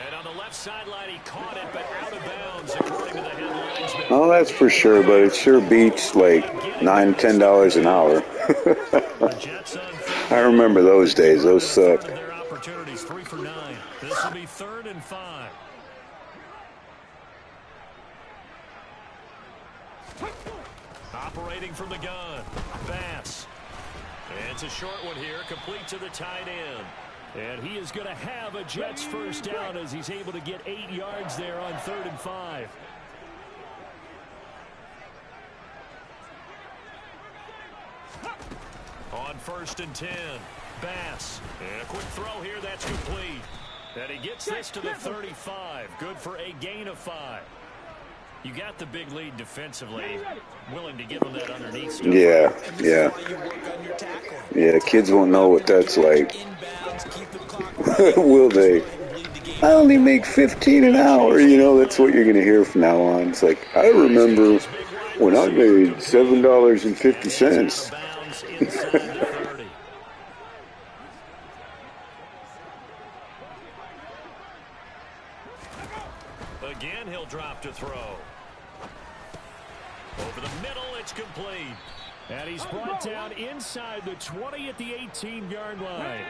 And on the left sideline, he caught it, but out of bounds, according to the head linesman. Oh, that's for sure, but it sure beats like $9, $10 an hour. I remember those days. Those sucked. Their opportunities, 3 for 9. This will be 3rd and 5. Operating from the gun. Bass. And it's a short one here, complete to the tight end. And he is going to have a Jets first down as he's able to get 8 yards there on 3rd and 5. On 1st and 10, Bass. And a quick throw here, that's complete. And he gets this to the 35. Good for a gain of 5. You got the big lead defensively. Willing to give him that underneath stuff. Yeah, yeah. Yeah, kids won't know what that's like. Will they? I only make 15 an hour. You know, that's what you're going to hear from now on. It's like, I remember when I made $7.50. Again, he'll drop to throw. Over the middle, it's complete. And he's brought down inside the 20 at the 18-yard line.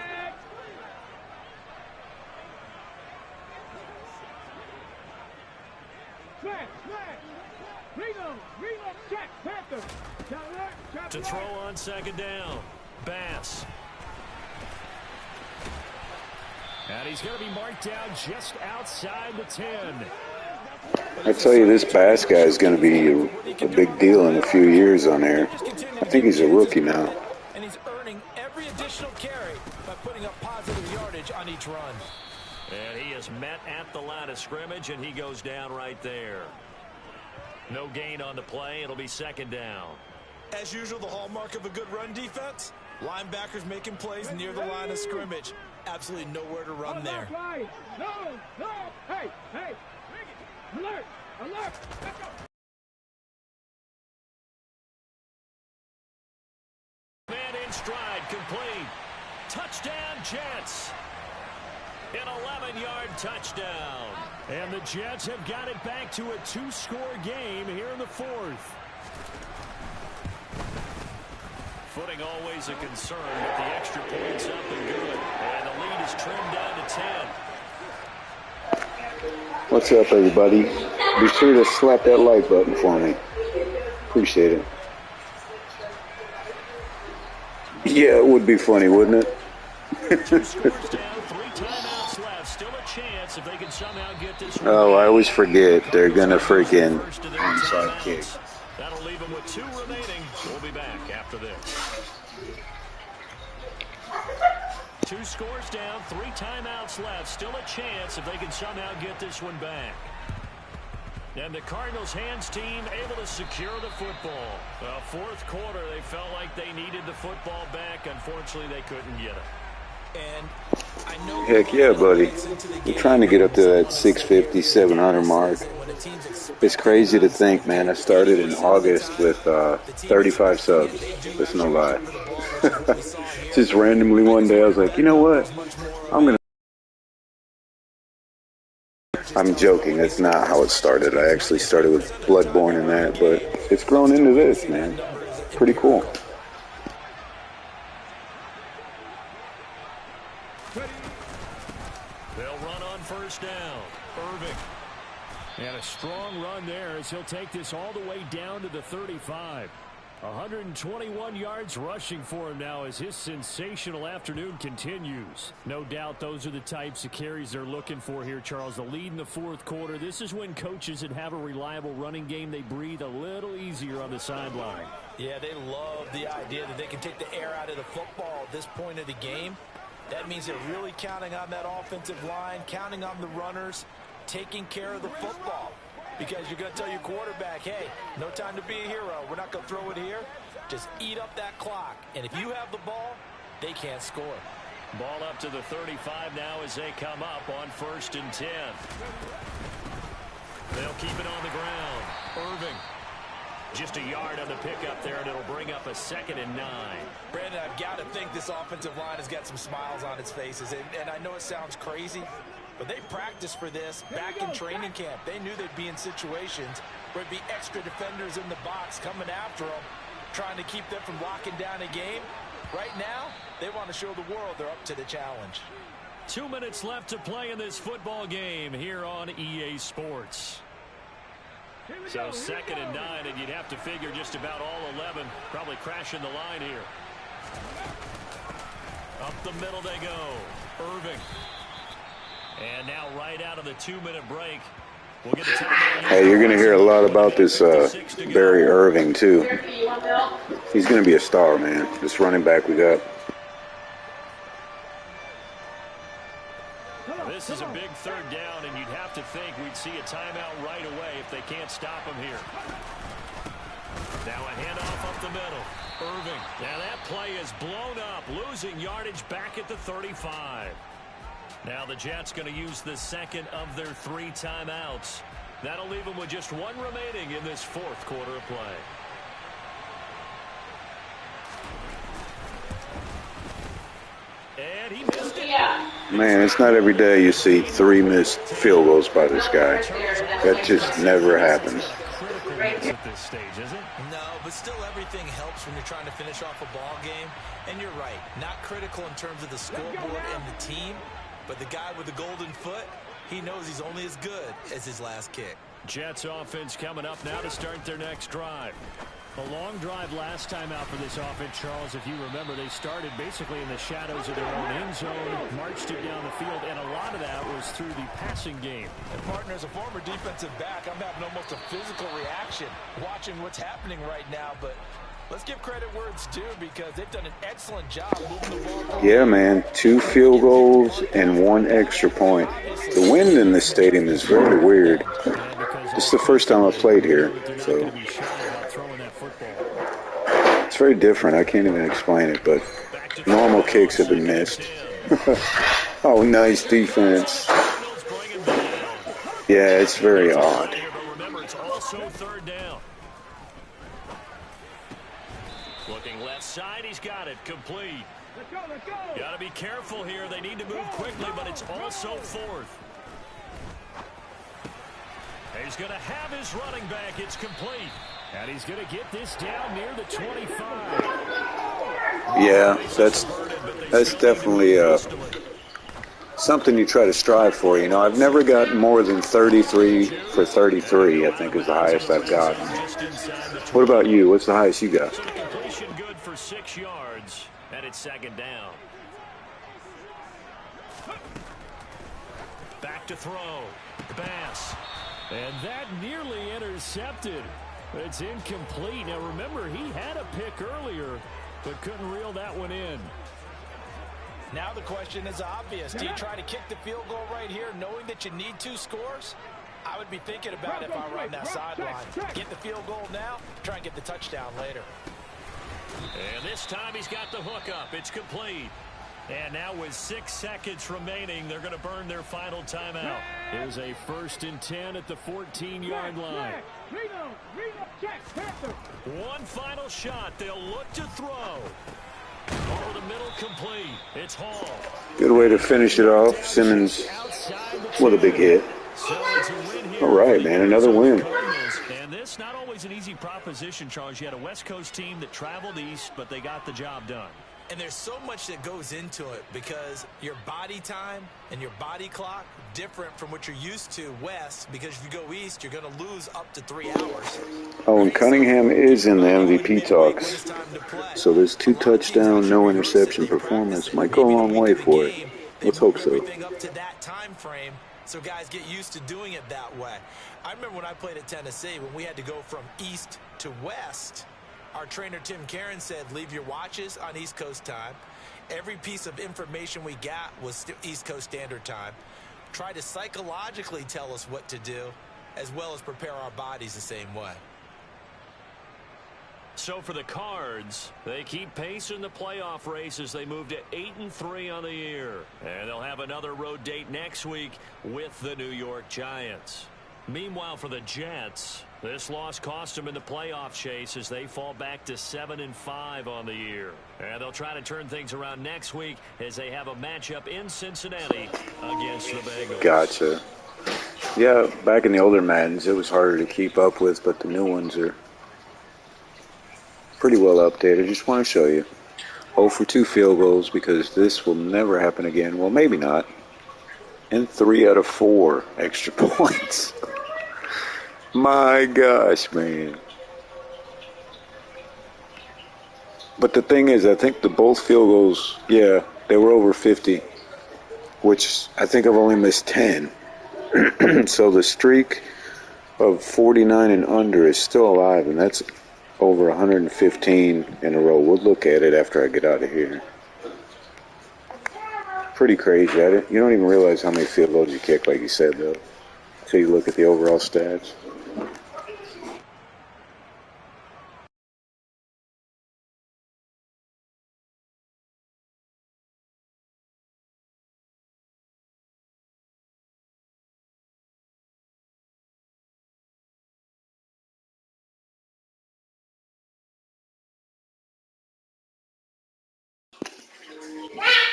To throw on 2nd down, Bass. And he's going to be marked down just outside the 10. I tell you, this Bass guy is going to be a big deal in a few years on there. I think he's a rookie now. And he's earning every additional carry by putting up positive yardage on each run. And he is met at the line of scrimmage, and he goes down right there. No gain on the play. It'll be 2nd down. As usual, the hallmark of a good run defense, linebackers making plays near the line of scrimmage. Absolutely nowhere to run there. No, no, hey, hey, alert, alert, let's go. Man in stride, complete. Touchdown, Jets. An 11-yard touchdown. And the Jets have got it back to a 2-score game here in the 4th. Footing always a concern, but the extra point's up and good. And the lead is trimmed down to 10. What's up, everybody? Be sure to slap that like button for me. Appreciate it. Yeah, it would be funny, wouldn't it? 2 scores down, 3 timeouts left. Still a chance if they can somehow get this. Oh, I always forget. They're going to freaking onside kick. That'll leave them with 2 remaining. We'll be back after this. 2 scores down, 3 timeouts left. Still a chance if they can somehow get this one back. And the Cardinals' hands team able to secure the football. 4th quarter, they felt like they needed the football back. Unfortunately, they couldn't get it. And I know Heck yeah, buddy. We're trying to get up to that 650, 700 mark. It's crazy to think, man. I started in August with 35 subs. That's no lie. Just randomly one day, I was like, you know what? I'm joking. That's not how it started. I actually started with Bloodborne and that, but it's grown into this, man. Pretty cool. They'll run on 1st down. Irving. And a strong run there as he'll take this all the way down to the 35. 121 yards rushing for him now as his sensational afternoon continues. No doubt those are the types of carries they're looking for here, Charles. The lead in the 4th quarter. This is when coaches that have a reliable running game, they breathe a little easier on the sideline. Yeah, they love the idea that they can take the air out of the football at this point of the game. That means they're really counting on that offensive line, counting on the runners, taking care of the football. Because you're going to tell your quarterback, hey, no time to be a hero. We're not going to throw it here. Just eat up that clock. And if you have the ball, they can't score. Ball up to the 35 now as they come up on 1st and 10. They'll keep it on the ground. Irving. Just a yard on the pickup there, and it'll bring up a 2nd and 9. Brandon, I've got to think this offensive line has got some smiles on its faces. And I know it sounds crazy, but they practiced for this back in training camp. They knew they'd be in situations where there'd be extra defenders in the box coming after them, trying to keep them from locking down a game. Right now, they want to show the world they're up to the challenge. 2 minutes left to play in this football game here on EA Sports. So 2nd and 9, and you'd have to figure just about all 11 probably crashing the line here. Up the the middle they go. Irving. And now right out of the 2-minute break, we'll get a timeout. Hey, you're going to hear a lot about this Barry Irving, too. He's going to be a star, man. This running back we got. This is a big third down, and you'd have to think we'd see a timeout right away if they can't stop him here. Now a handoff up the middle. Irving. Now that play is blown up, losing yardage back at the 35. Now the Jets going to use the second of their 3 timeouts. That'll leave them with just 1 remaining in this 4th quarter of play. And he missed it. Man, it's not every day you see 3 missed field goals by this guy. That just never happens. At this stage, is it? No, but still everything helps when you're trying to finish off a ball game. And you're right, not critical in terms of the scoreboard and the team, but the guy with the golden foot, he knows he's only as good as his last kick. Jets offense coming up now to start their next drive. A long drive last time out for this offense, Charles. If you remember, they started basically in the shadows of their own end zone, marched it down the field, and a lot of that was through the passing game. And partner, as a former defensive back, I'm having almost a physical reaction watching what's happening right now, but let's give credit where it's due because they've done an excellent job moving the ball forward. Yeah, man. 2 field goals and 1 extra point. The wind in this stadium is very weird. This is the first time I've played here, so it's very different. I can't even explain it, but normal kicks have been missed. Oh, nice defense. Yeah, it's very odd. Remember, it's also 3rd down. Looking left side, he's got it complete. Let's go. Got to be careful here. They need to move quickly, but it's also 4th. He's going to have his running back. It's complete. And he's going to get this down near the 25. Yeah, that's definitely something you try to strive for. You know, I've never gotten more than 33 for 33, I think is the highest I've gotten. What about you? What's the highest you got? Completion good for 6 yards, and it's 2nd down. Back to throw. Bass. And that nearly intercepted. It's incomplete. Now remember, he had a pick earlier, but couldn't reel that one in. Now the question is obvious. Do you try to kick the field goal right here knowing that you need 2 scores? I would be thinking about it if I were on that sideline. Get the field goal now, try and get the touchdown later. And this time he's got the hook up. It's complete. And now with 6 seconds remaining, they're going to burn their final timeout. Here's a 1st and 10 at the 14-yard line. One final shot. They'll look to throw. Over the middle, complete. It's Hall. Good way to finish it off. Simmons with a big hit. All right, man, another win. And this not always an easy proposition, Charles. You had a West Coast team that traveled east, but they got the job done. And there's so much that goes into it because your body time and your body clock different from what you're used to west, because if you go east, you're going to lose up to 3 hours. Oh, and Cunningham is in the MVP talks. So this 2 touchdown, no interception performance might go a long way for it. Let's hope so. Up to that time frame, so guys get used to doing it that way. I remember when I played at Tennessee, when we had to go from east to west, our trainer, Tim Karen, said, leave your watches on East Coast time. Every piece of information we got was East Coast Standard Time. Try to psychologically tell us what to do, as well as prepare our bodies the same way. So for the Cards, they keep pace in the playoff race as they move to 8-3 on the year. And they'll have another road date next week with the New York Giants. Meanwhile, for the Jets, this loss cost them in the playoff chase as they fall back to 7-5 on the year. And they'll try to turn things around next week as they have a matchup in Cincinnati against the Bengals. Gotcha. Yeah, back in the older Maddens, it was harder to keep up with, but the new ones are pretty well updated. Just want to show you. 0 for 2 field goals because this will never happen again. Well, maybe not. And 3 out of 4 extra points. My gosh, man. But the thing is, I think both field goals, yeah, They were over 50, which I think I've only missed 10. So the streak of 49 and under is still alive, and that's over 115 in a row. We'll look at it after I get out of here. Pretty crazy. You don't even realize how many field goals you kick, like you said, though, until you look at the overall stats.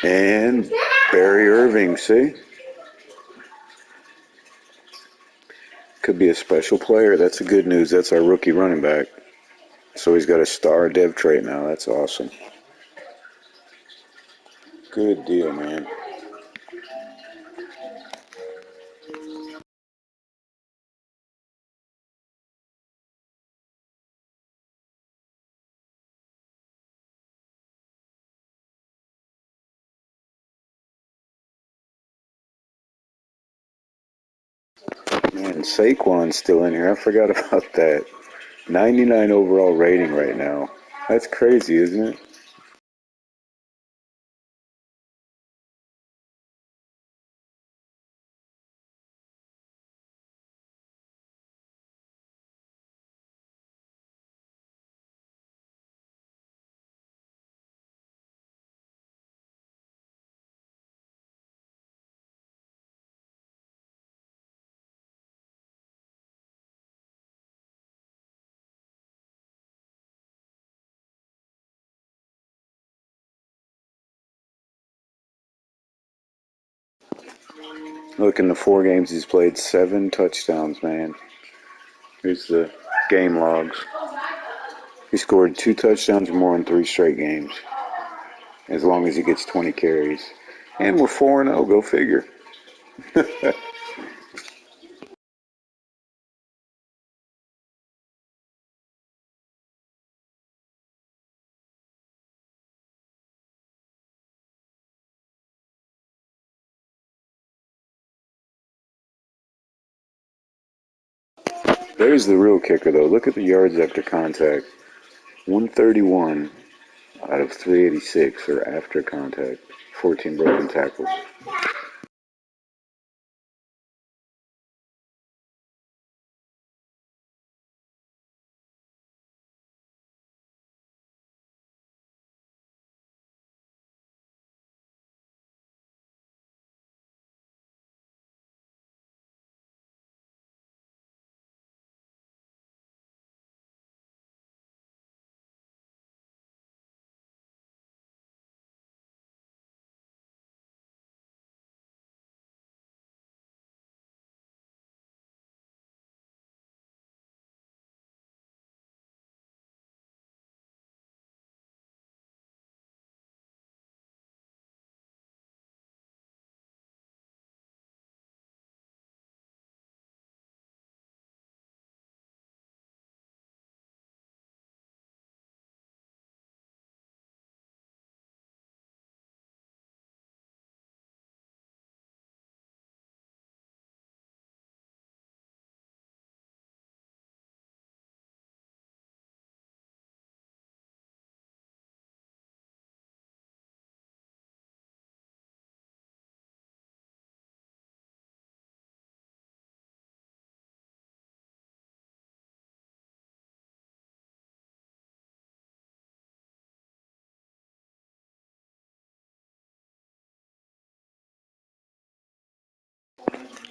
And Barry Irving, see? Could be a special player. That's the good news. That's our rookie running back. So he's got a star dev trait now. That's awesome. Good deal, man. Man, Saquon's still in here. I forgot about that. 99 overall rating right now. That's crazy, isn't it? Look, in the 4 games he's played, 7 touchdowns, man. Here's the game logs. He scored 2 touchdowns or more in 3 straight games, as long as he gets 20 carries. And we're 4-0, go figure. There's the real kicker, though. Look at the yards after contact. 131 out of 386 are after contact. 14 broken tackles.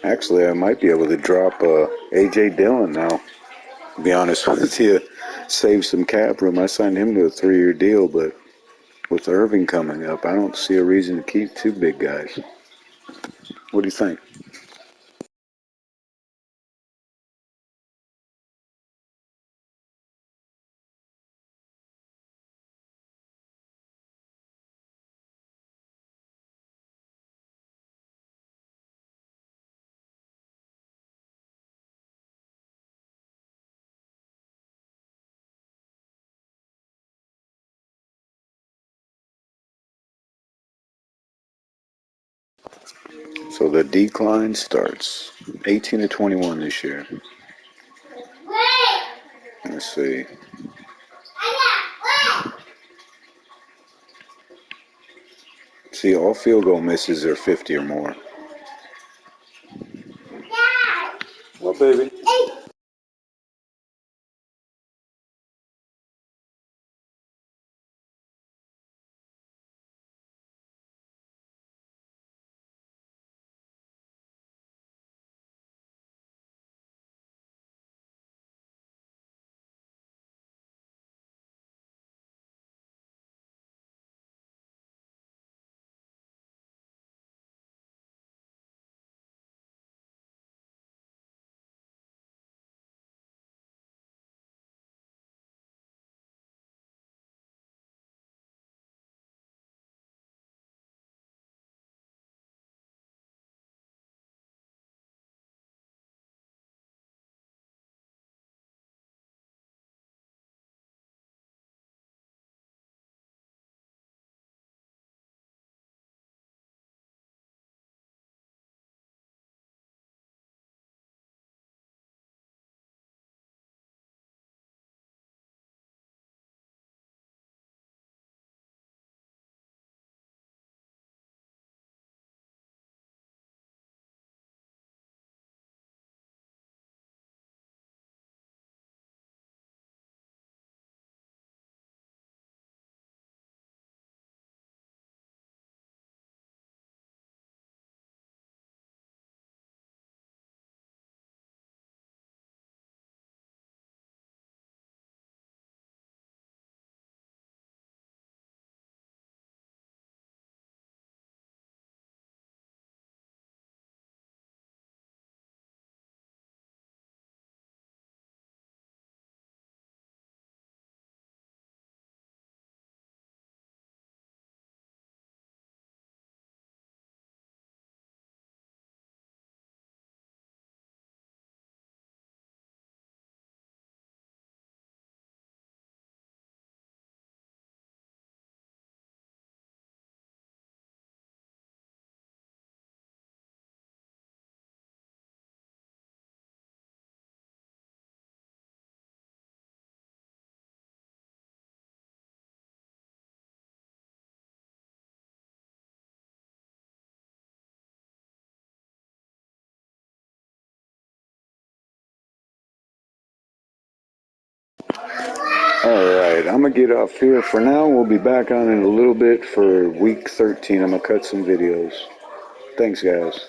Actually, I might be able to drop A.J. Dillon now. To be honest with you, save some cap room. I signed him to a 3-year deal, but with Irving coming up, I don't see a reason to keep 2 big guys. What do you think? So the decline starts. 18 to 21 this year. Let's see. See, all field goal misses are 50 or more. What, baby? Alright, I'm going to get off here for now. We'll be back on in a little bit for week 13. I'm going to cut some videos. Thanks, guys.